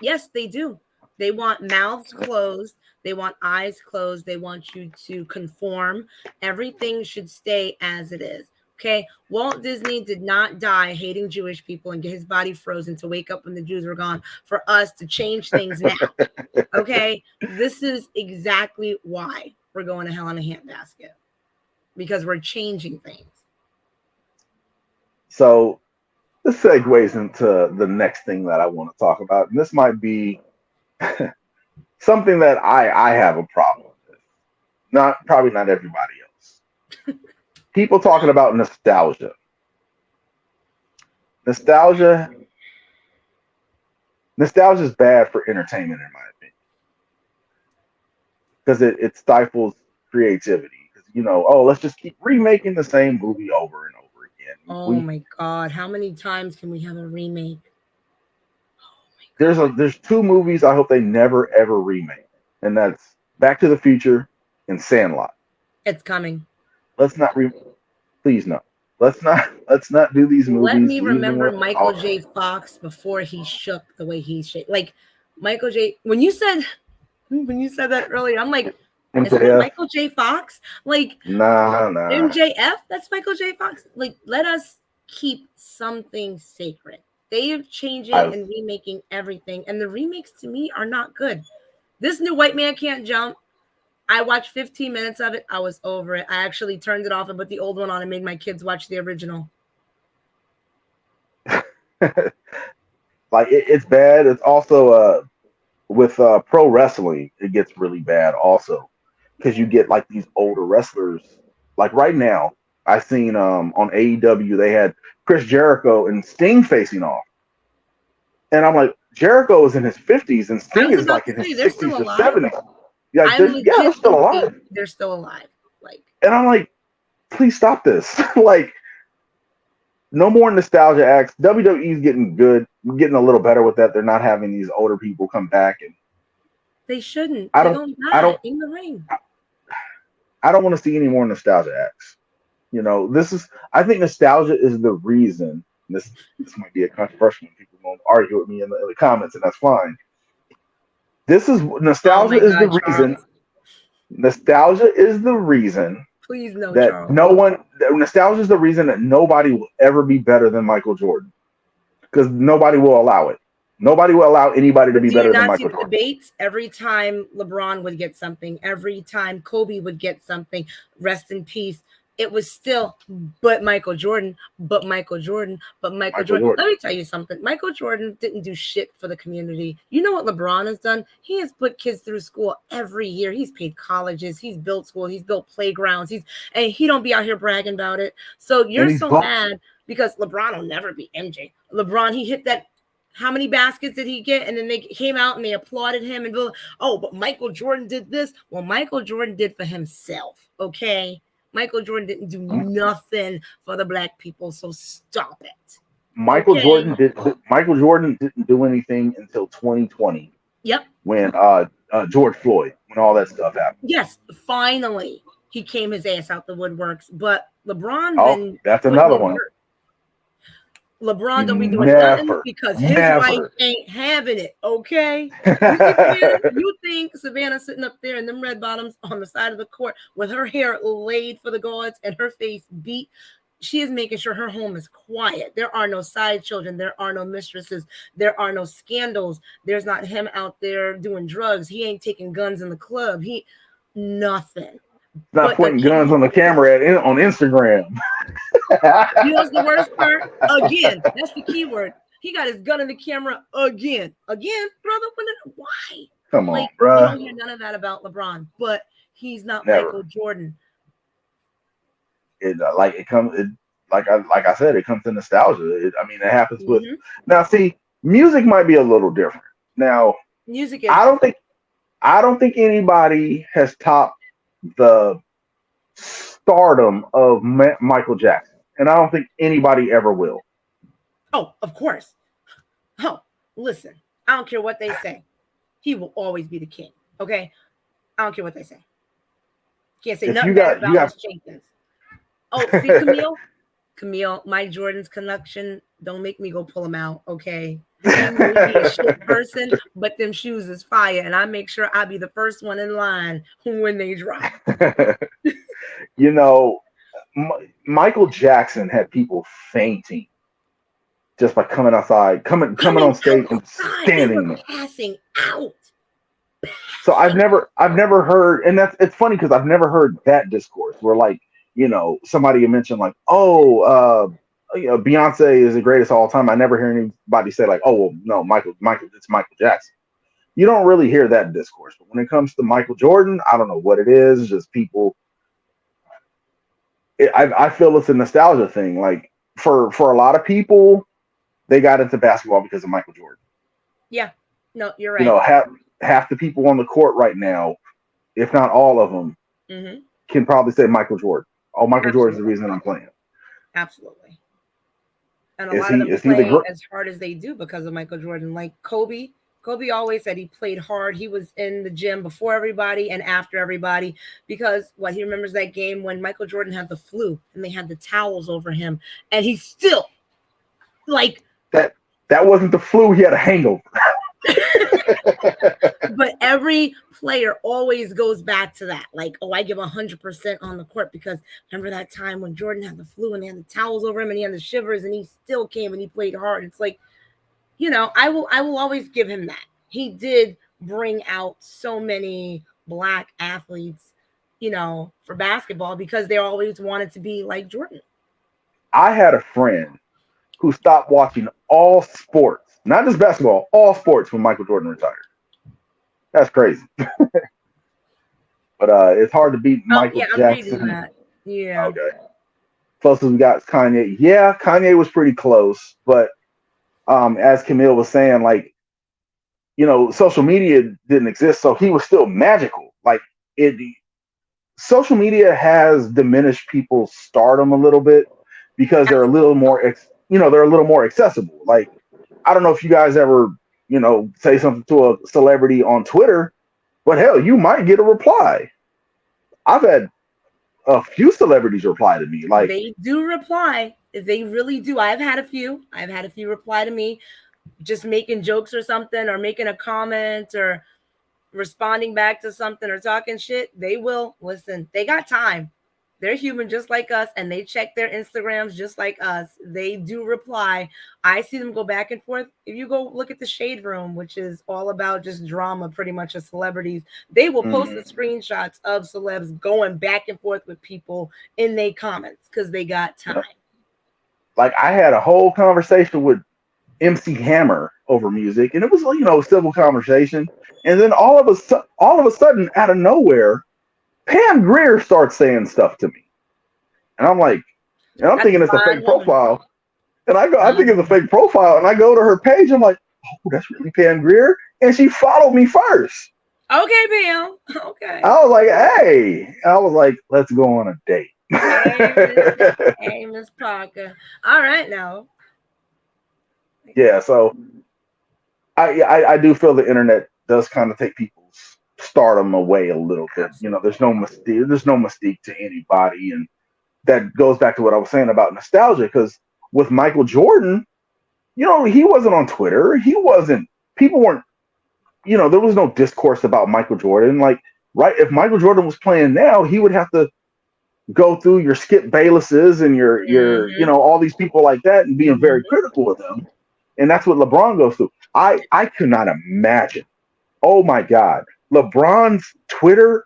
Yes, they do. They want mouths closed. They want eyes closed. They want you to conform. Everything should stay as it is. Okay. Walt Disney did not die hating Jewish people and get his body frozen to wake up when the Jews were gone for us to change things now. Okay. This is exactly why we're going to hell in a handbasket because we're changing things. So this segues into the next thing that I want to talk about, and this might be something that I have a problem with. Probably not everybody else. People talking about nostalgia. Nostalgia Nostalgia is bad for entertainment, in my opinion, because it stifles creativity. Because let's just keep remaking the same movie over and over again. Oh my God. How many times can we have a remake? There's two movies I hope they never ever remake, and that's Back to the Future and Sandlot. It's coming. Let's not please no. Let's not do these Let movies. me Leave them remember with Michael all J. Fox before he shook the way he shake. Like Michael J. When you said that earlier, I'm like, isn't that MJF. Michael J. Fox? Like Nah, nah. MJF, that's Michael J. Fox. Like, let us keep something sacred. They are changing I and remaking everything, and the remakes to me are not good. This new White Man Can't Jump. I watched 15 minutes of it. I was over it. I actually turned it off and put the old one on and made my kids watch the original. like it's bad. It's also with pro wrestling, it gets really bad also because you get like these older wrestlers. Like right now, I seen on AEW they had Chris Jericho and Sting facing off, and I'm like, Jericho is in his 50s and I Sting was is about like to in his say they're still 60s or alive. 70s. Like, I yeah, they're legit still do think alive, they're still alive. Like, and I'm like, please stop this. Like, no more nostalgia acts. WWE's getting good, getting a little better with that. They're not having these older people come back, and they shouldn't. I They're don't, gonna I die don't, in the ring. I don't want to see any more nostalgia acts. You know, this is. I think nostalgia is the reason. This might be a controversial one. People won't argue with me in the comments, and that's fine. This is Oh nostalgia my is the God, reason. Charles. Nostalgia is the reason Please no, that Charles. no one. Nostalgia is the reason that nobody will ever be better than Michael Jordan because nobody will allow it. Nobody will allow anybody to But be do you better than not see Michael the Jordan. debates? Every time LeBron would get something, every time Kobe would get something, rest in peace. It was still, but Michael Jordan, but Michael Jordan, but Michael Michael Jordan. Jordan. Let me tell you something. Michael Jordan didn't do shit for the community. You know what LeBron has done? He has put kids through school every year. He's paid colleges. He's built school. He's built playgrounds. And he don't be out here bragging about it. So And you're he's so bumped. mad because LeBron will never be MJ. LeBron, he hit that, how many baskets did he get? And then they came out and they applauded him and oh, but Michael Jordan did this. Well, Michael Jordan did for himself. Okay. Michael Jordan didn't do nothing for the black people. So stop it. Michael Okay. Jordan did. Michael Jordan didn't do anything until 2020 Yep. when George Floyd, when all that stuff happened. Yes. Finally, he came his ass out the woodworks. But LeBron Oh, been that's putting another in one. work. LeBron You don't be doing nothing never, because his wife never. ain't having it. Okay. You think Savannah? You think Savannah sitting up there in them red bottoms on the side of the court with her hair laid for the gods and her face beat? She is making sure her home is quiet. There are no side children. There are no mistresses. There are no scandals. There's not him out there doing drugs. He ain't taking guns in the club. He nothing. Not But the pointing guns on the camera on Instagram. You know what's the worst part? Again, that's the key word. He got his gun in the camera again. Again, brother, why? Come on, Like, you bruh. don't hear none of that about LeBron, but he's not Never. Michael Jordan. Like it comes. Like I said, it comes to nostalgia. I mean, it happens with. Hmm. Now, see, music might be a little different. Now, Music is I don't different. think I don't think anybody has topped the stardom of Michael Jackson, and I don't think anybody ever will. Oh, of course. Oh, listen, I don't care what they say. He will always be the king. Okay? I don't care what they say. Can't say If nothing bad you about got Miss Jenkins. Oh, see, Camille, my Jordan's connection, don't make me go pull him out, okay? He may be a shit person, but them shoes is fire, and I make sure I be the first one in line when they drop. you know, Michael Jackson had people fainting just by coming outside, coming Coming on stage and outside, they were standing there. passing out. So Passing. I've never heard, and that's it's funny because I've never heard that discourse where like somebody mentioned like, oh, Beyonce is the greatest of all time. I never hear anybody say like, oh well, no, Michael, it's Michael Jackson. You don't really hear that discourse, but when it comes to Michael Jordan, I don't know what it is. It's just people. I feel it's a nostalgia thing. Like for a lot of people, they got into basketball because of Michael Jordan. Yeah, no, you're You right. know, half the people on the court right now, if not all of them, Hmm. can probably say Michael Jordan. Oh, Michael Jordan's the Absolutely. reason I'm playing. Absolutely. And a Is lot of he them is he the play gr- as hard as they do because of Michael Jordan. Like Kobe, Kobe always said he played hard. He was in the gym before everybody and after everybody because what he remembers that game when Michael Jordan had the flu and they had the towels over him and he still like That wasn't the flu. He had a hangover. but every player always goes back to that. Like, oh, I give 100% on the court because remember that time when Jordan had the flu and they had the towels over him and he had the shivers and he still came and he played hard. It's like, I will always give him that. He did bring out so many black athletes, for basketball because they always wanted to be like Jordan. I had a friend who stopped watching all sports, not just basketball, all sports when Michael Jordan retired. That's crazy. But it's hard to beat Oh yeah, Michael I'm reading Jackson. that. Yeah. Okay. Closest we got is Kanye. Yeah, Kanye was pretty close, but as Camille was saying, like, social media didn't exist, so he was still magical. Like it, social media has diminished people's stardom a little bit because they're a little more, they're a little more accessible. Like, I don't know if you guys ever, say something to a celebrity on Twitter, but hell, you might get a reply. I've had a few celebrities reply to me, like, They do reply. They really do. I've had a few. I've had a few reply to me just making jokes or something or making a comment or responding back to something or talking shit. They will listen. They got time. They're human just like us and they check their Instagrams just like us. They do reply. I see them go back and forth. If you go look at the Shade Room, which is all about just drama pretty much of celebrities, they will post the mm, screenshots of celebs going back and forth with people in their comments because they got time. yeah. Like I had a whole conversation with MC Hammer over music, and it was civil conversation. And then all of a sudden, out of nowhere, Pam Grier starts saying stuff to me, and I'm like, and I'm That's thinking it's a a fine fake woman. profile, and I think Fine it's a woman. fake profile, and I go to her page, I'm like, oh, that's really Pam Grier, and she followed me first. Okay, Bill. Okay. I was like, hey, I was like, let's go on a date. Hey, hey, Miss Parker. All right now. Yeah, so I do feel the internet does kind of take people's stardom away a little bit. Absolutely. There's no mystique to anybody, and that goes back to what I was saying about nostalgia. Because with Michael Jordan, he wasn't on Twitter. He wasn't. People weren't. There was no discourse about Michael Jordan. Like, right? If Michael Jordan was playing now, he would have to go through your Skip Baylesses and Mm-hmm. all these people like that and being very Mm-hmm. critical of them. And that's what LeBron goes through. I could not imagine. Oh my God, LeBron's Twitter,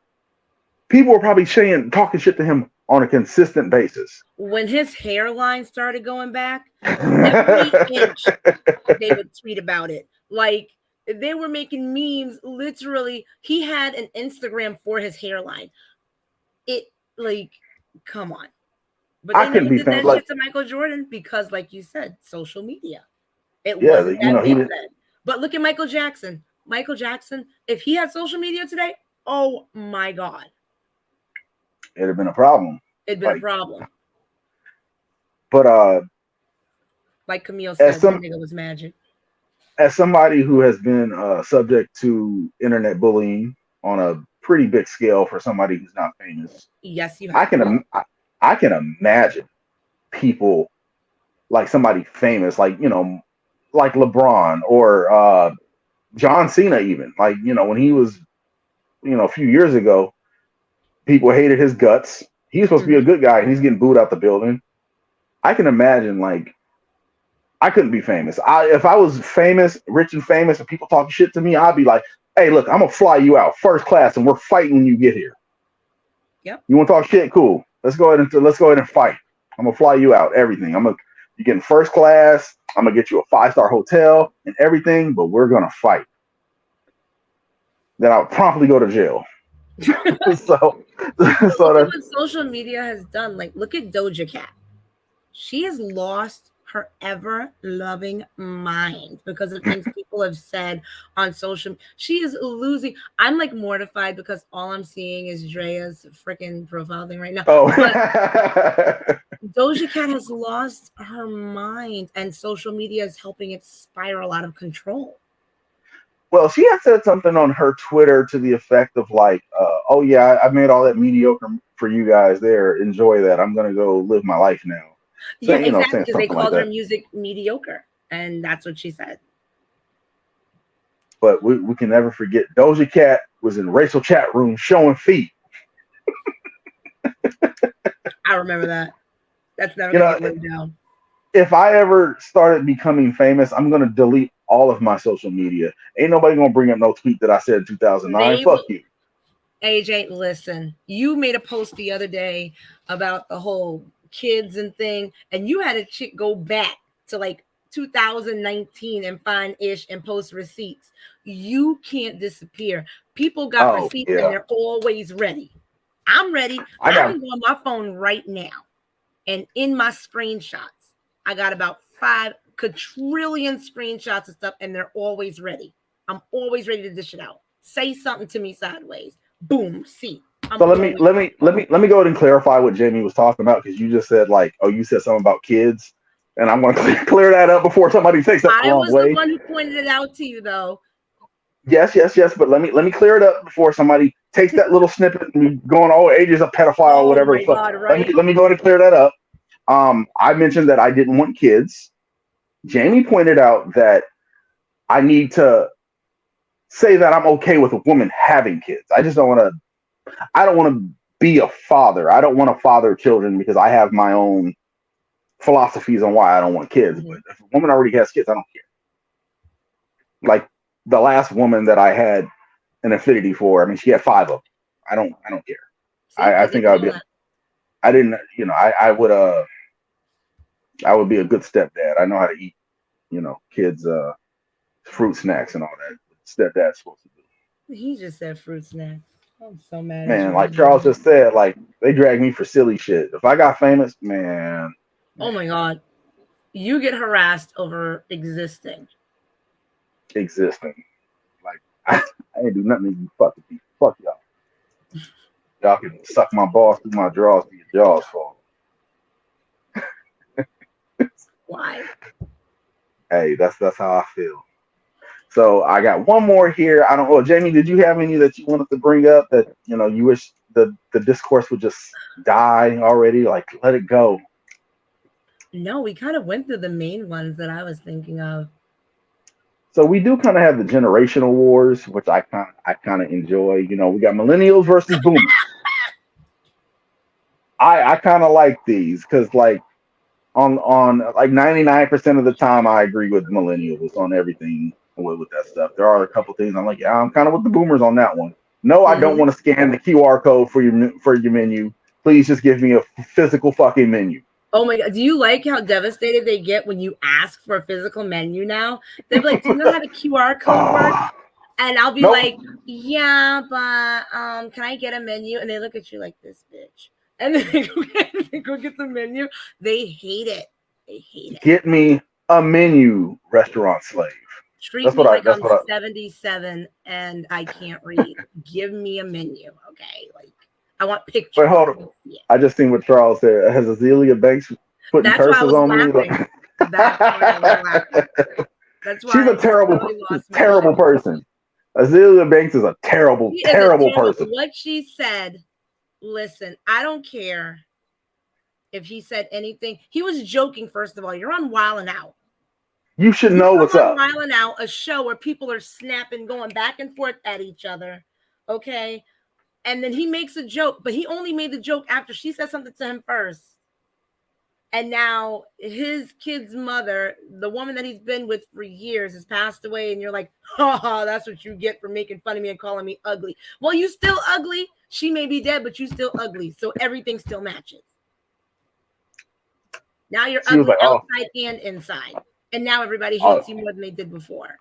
people were probably saying talking shit to him on a consistent basis. When his hairline started going back, every inch they would tweet about it. Like they were making memes. Literally, he had an Instagram for his hairline. It like, come on. But I they never couldn't be did famous. that Like, shit to Michael Jordan because, like you said, social media. It yeah, wasn't that he big did. then. But look at Michael Jackson. Michael Jackson, if he had social media today, oh my God, It'd have been a problem. it'd been a Like, problem. but Like Camille as said, that some nigga was magic. as somebody who has been subject to internet bullying on a pretty big scale for somebody who's not famous, Yes, you I have. can I can imagine people like somebody famous, like like LeBron or John Cena, even like when he was a few years ago, people hated his guts. He was supposed to be a Mhm. good guy, and he's getting booed out the building. I can imagine like I couldn't be famous. If I was famous, rich and famous, and people talking shit to me, I'd be like, "Hey, look, I'm gonna fly you out first class, and we're fighting when you get here. Yep. You want to talk shit? Cool. Let's go ahead and fight. I'm gonna fly you out. Everything. You getting first class. I'm gonna get you a 5-star hotel and everything, but we're gonna fight. Then I'll promptly go to jail. so, But so look at that what social media has done. Like, look at Doja Cat. She has lost her ever loving mind because of things people have said on social. She is losing. I'm like mortified because all I'm seeing is Drea's freaking profile thing right now. oh, But Doja Cat has lost her mind, and social media is helping it spiral out of control. well, she had said something on her Twitter to the effect of like, "Oh yeah, I made all that mediocre for you guys there. Enjoy that. I'm gonna go live my life now." So Yeah, exactly, saying because they something like called her that. music mediocre, and that's what she said. But we can never forget Doja Cat was in racial chat rooms showing feet. I remember that. That's never You gonna know, get lived down. if I ever started becoming famous, I'm gonna delete all of my social media. Ain't nobody gonna bring up no tweet that I said in 2009. They Fuck will. you. AJ, listen, you made a post the other day about the whole kids and thing, and you had a chick go back to like 2019 and find ish and post receipts. You can't disappear. People got Oh receipts and yeah, they're always ready. I'm ready. I I got. can go on my phone right now and in my screenshots, I got about 5 quadrillion screenshots of stuff, and they're always ready. I'm always ready to dish it out. Say something to me sideways. Boom, see. I'm So always let me go ahead and clarify what Jamie was talking about because you just said like, oh, you said something about kids, and I'm going to clear that up before somebody takes that the I wrong was the way. one who pointed it out to you though. Yes, yes, yes. But let me clear it up before somebody takes that little snippet and going, oh, age is a pedophile, Oh whatever the my fuck. god, right? Let me go ahead and clear that up. I mentioned that I didn't want kids. Jamie pointed out that I need to say that I'm okay with a woman having kids. I just don't want to. I don't want to be a father. I don't want to father children because I have my own philosophies on why I don't want kids. But Mhm. if a woman already has kids, I don't care. Like the last woman that I had an affinity for, I mean, she had five of them. I don't care. See, I I think didn't I would know be. that. I didn't. I would be a good stepdad. I know how to eat. Kids fruit snacks and all that. Stepdad's supposed to do. He just said fruit snacks. I'm so mad at Man, you like right Charles now. just said, like they drag me for silly shit. If I got famous, man, Oh my god. You get harassed over existing. existing. Like I ain't do nothing to you fucking people. Fuck y'all. Y'all can suck my balls through my drawers to your jaws fall. Why? Hey, that's how I feel. So I got one more here. I don't know, Jamie. Did you have any that you wanted to bring up that you wish the discourse would just die already? Like let it go. No, we kind of went through the main ones that I was thinking of. So we do kind of have the generational wars, which I kind of enjoy. We got millennials versus boomers. I kind of like these because like on like 99% of the time I agree with millennials on everything with that stuff. There are a couple things I'm like, yeah, I'm kind of with the boomers on that one. No, I don't Mhm. want to scan the QR code for your menu. Please just give me a physical fucking menu. Oh my god, do you like how devastated they get when you ask for a physical menu now? They're like, "Do you know how the QR code works?" Ah, And I'll be nope. like, "Yeah, but can I get a menu?" And they look at you like this bitch. And then they go get the menu. They hate it. They hate it. Get me a menu, restaurant slave. Treat That's me what I. like That's I'm what I. 77 and I can't read. Give me a menu, okay? Like I want But pictures. hold on. Yeah. I just seen what Charles said. Has Azealia Banks putting That's why I curses was on me? laughing. That's why I was laughing. That's She's why a I just terrible, totally lost my terrible shit. person. Azealia Banks is a terrible, She is a terrible terrible. person. What she said, listen, I don't care if he said anything. He was joking, first of all. You're on Wild and Out. You should You know come what's on up. Wild and Out, a show where people are snapping, going back and forth at each other. Okay. And then he makes a joke, but he only made the joke after she said something to him first. And now his kid's mother, the woman that he's been with for years, has passed away. And you're like, oh, that's what you get for making fun of me and calling me ugly. Well, you still ugly. She may be dead, but you still ugly. So everything still matches. Now you're She was ugly like, oh, outside and inside. And now everybody hates you oh, more than they did before.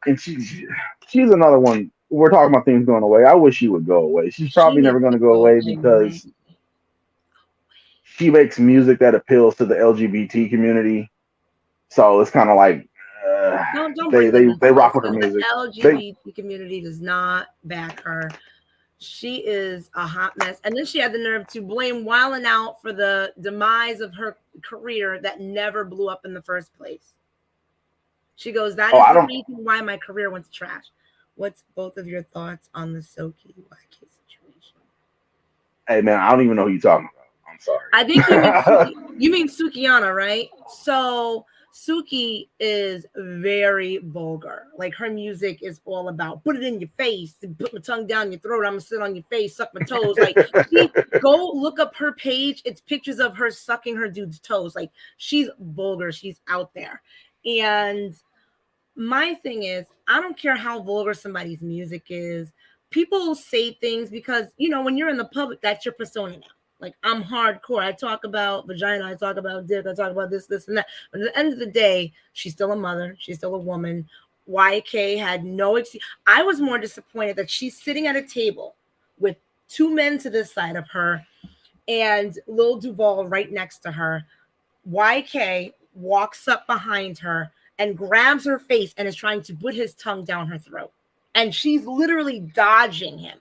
and she's another one. We're talking about things going away. I wish she would go away. She's She probably never needs going to to go go away away. because she makes music that appeals to the LGBT community. So it's kind of like uh, Don't they bring they them they into rock this with her because the music. They LGBT community does not back her. She is a hot mess. And then she had the nerve to blame Wildin' Out for the demise of her career that never blew up in the first place. She goes, that Oh, is I the don't. reason why my career went to trash. What's both of your thoughts on the Soki YK situation? Hey man, I don't even know who you're talking about. I'm I think you mean sorry. Sukiana, right? So Suki is very vulgar. Like her music is all about put it in your face, and put my tongue down your throat. I'm gonna sit on your face, suck my toes. Like she go look up her page. It's pictures of her sucking her dude's toes. Like she's vulgar. She's out there. And my thing is, I don't care how vulgar somebody's music is. People say things because, when you're in the public, that's your persona now. Like, I'm hardcore. I talk about vagina, I talk about dick, I talk about this, and that. But at the end of the day, she's still a mother, she's still a woman. YK had no excuse. I was more disappointed that she's sitting at a table with two men to this side of her and Lil Duval right next to her. YK walks up behind her and grabs her face and is trying to put his tongue down her throat. And she's literally dodging him.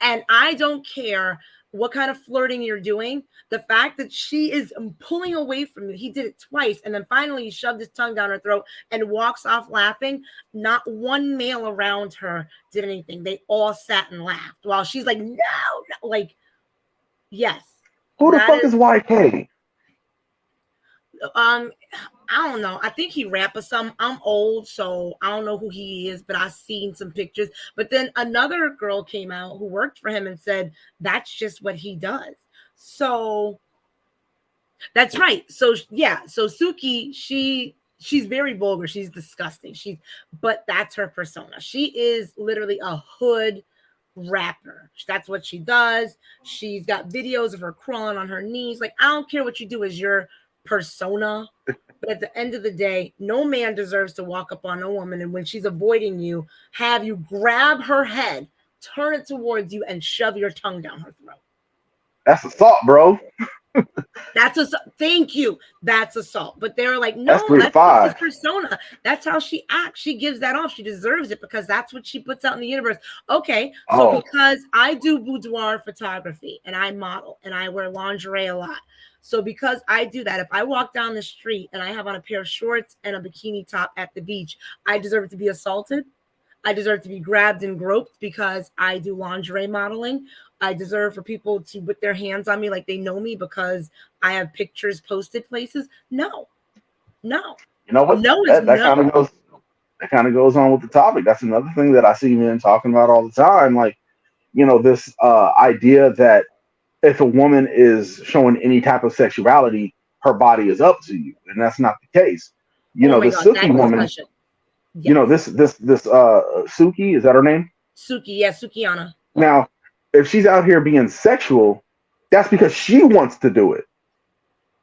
And I don't care what kind of flirting you're doing. The fact that she is pulling away from you, he did it twice. And then finally, he shoved his tongue down her throat and walks off laughing. Not one male around her did anything. They all sat and laughed while she's like, no, no. Like, yes, Who the that fuck is is YK? um I don't know. I think he rap or something. I'm old, so I don't know who he is, but I've seen some pictures. But then another girl came out who worked for him and said that's just what he does. So that's right. So yeah, so Suki, she's very vulgar. She's disgusting. But that's her persona. She is literally a hood rapper. That's what she does. She's got videos of her crawling on her knees. Like, I don't care what you do as your persona. But at the end of the day, no man deserves to walk up on a woman and when she's avoiding you, have you grab her head, turn it towards you, and shove your tongue down her throat. That's assault, bro. That's a thank you. That's assault. But they're like, That's no, three to that's just his five. persona. That's how she acts. She gives that off. She deserves it because that's what she puts out in the universe. Okay, so Oh, because I do boudoir photography and I model and I wear lingerie a lot. So because I do that, if I walk down the street and I have on a pair of shorts and a bikini top at the beach, I deserve to be assaulted. I deserve to be grabbed and groped because I do lingerie modeling. I deserve for people to put their hands on me like they know me because I have pictures posted places. No, no, you know what? no is That no. kind of goes on with the topic. That's another thing that I see men talking about all the time. Like, this idea that if a woman is showing any type of sexuality, her body is up to you, and that's not the case. Oh my This God, Suki that woman, discussion. Yes. this Suki, is that her name? Suki, yes, Sukiana. Now, if she's out here being sexual, that's because she wants to do it.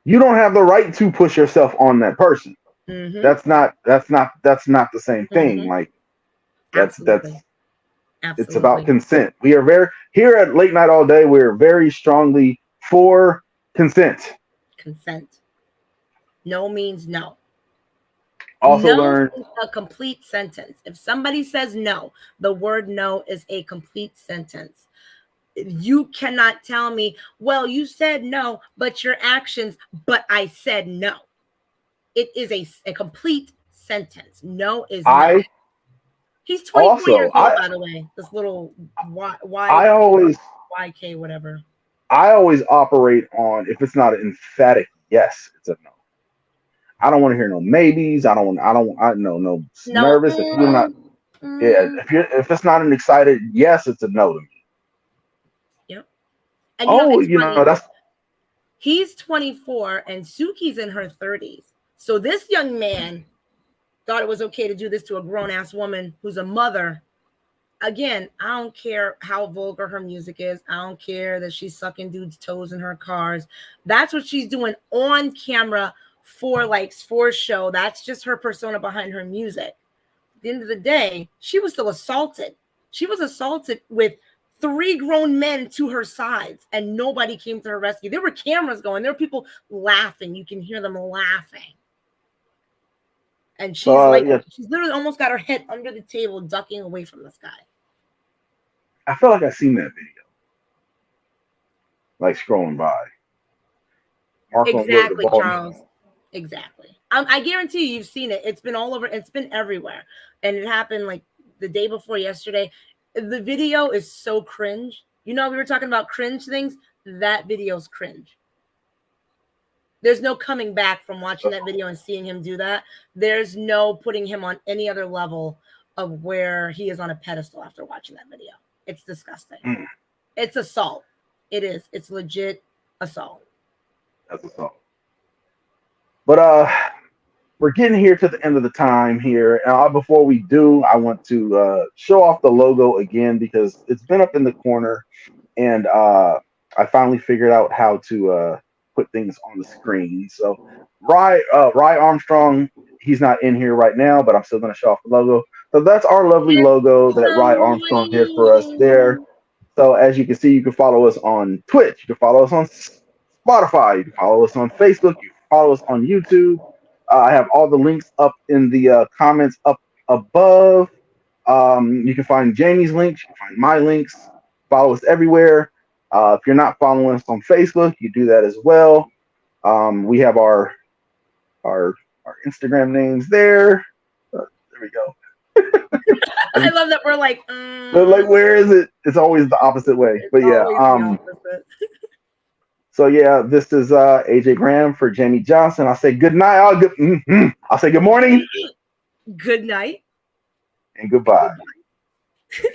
You don't have the right to push yourself on that person. Mm-hmm. That's not the same thing. Mm-hmm. Like that's Absolutely. it's about Absolutely. consent. We are very here at Late Night All Day. We're very strongly for consent. Consent. No means no. Also No learn. is a complete sentence. If somebody says no, the word no is a complete sentence. You cannot tell me, well, you said no, but your actions, but I said no. It is a complete sentence. No is no. I He's 24 also years old, by the way. This little I always YK, whatever. I always operate on if it's not an emphatic yes, it's a no. I don't want to hear no maybes. I don't want. I don't. I no No. nervous. If you're not, yeah. If it's not an excited yes, it's a no to me. Yep. And Oh, it's funny. that's He's 24 and Suki's in her 30s. So this young man thought it was okay to do this to a grown ass woman who's a mother. Again, I don't care how vulgar her music is. I don't care that she's sucking dudes' toes in her cars. That's what she's doing on camera for likes, for show. That's just her persona behind her music. At the end of the day, she was still assaulted. She was assaulted with three grown men to her sides, and nobody came to her rescue. There were cameras going. There were people laughing. You can hear them laughing. And she's like, yeah. she's literally almost got her head under the table, ducking away from this guy. I feel like I've seen that video, like scrolling by. Marco, Exactly, the ball. Charles. Exactly. I guarantee you, you've seen it. It's been all over. It's been everywhere, and it happened like the day before yesterday. The video is so cringe. You know, we were talking about cringe things. That video's cringe. There's no coming back from watching that video and seeing him do that. There's no putting him on any other level of where he is on a pedestal after watching that video. It's disgusting. Mm, It's assault. It is. It's legit assault. that's a song. But we're getting here to the end of the time here. Before we do, I want to show off the logo again because it's been up in the corner, and I finally figured out how to put things on the screen. So, Rye Armstrong, he's not in here right now, but I'm still going to show off the logo. So that's our lovely It's logo that Rye Armstrong did for us there. Halloween. So as you can see, you can follow us on Twitch, you can follow us on Spotify, you can follow us on Facebook, you can follow us on YouTube. I have all the links up in the comments up above. You can find Jamie's links, you can find my links. Follow us everywhere. If you're not following us on Facebook, you do that as well. We have our our Instagram names there. There we go. I love that we're like, Like, where is it? It's always the opposite way. it's But yeah, always the opposite. so yeah, this is AJ Graham for Jamie Johnson. I'll say good night. I'll say good morning Good night and and goodbye. goodbye.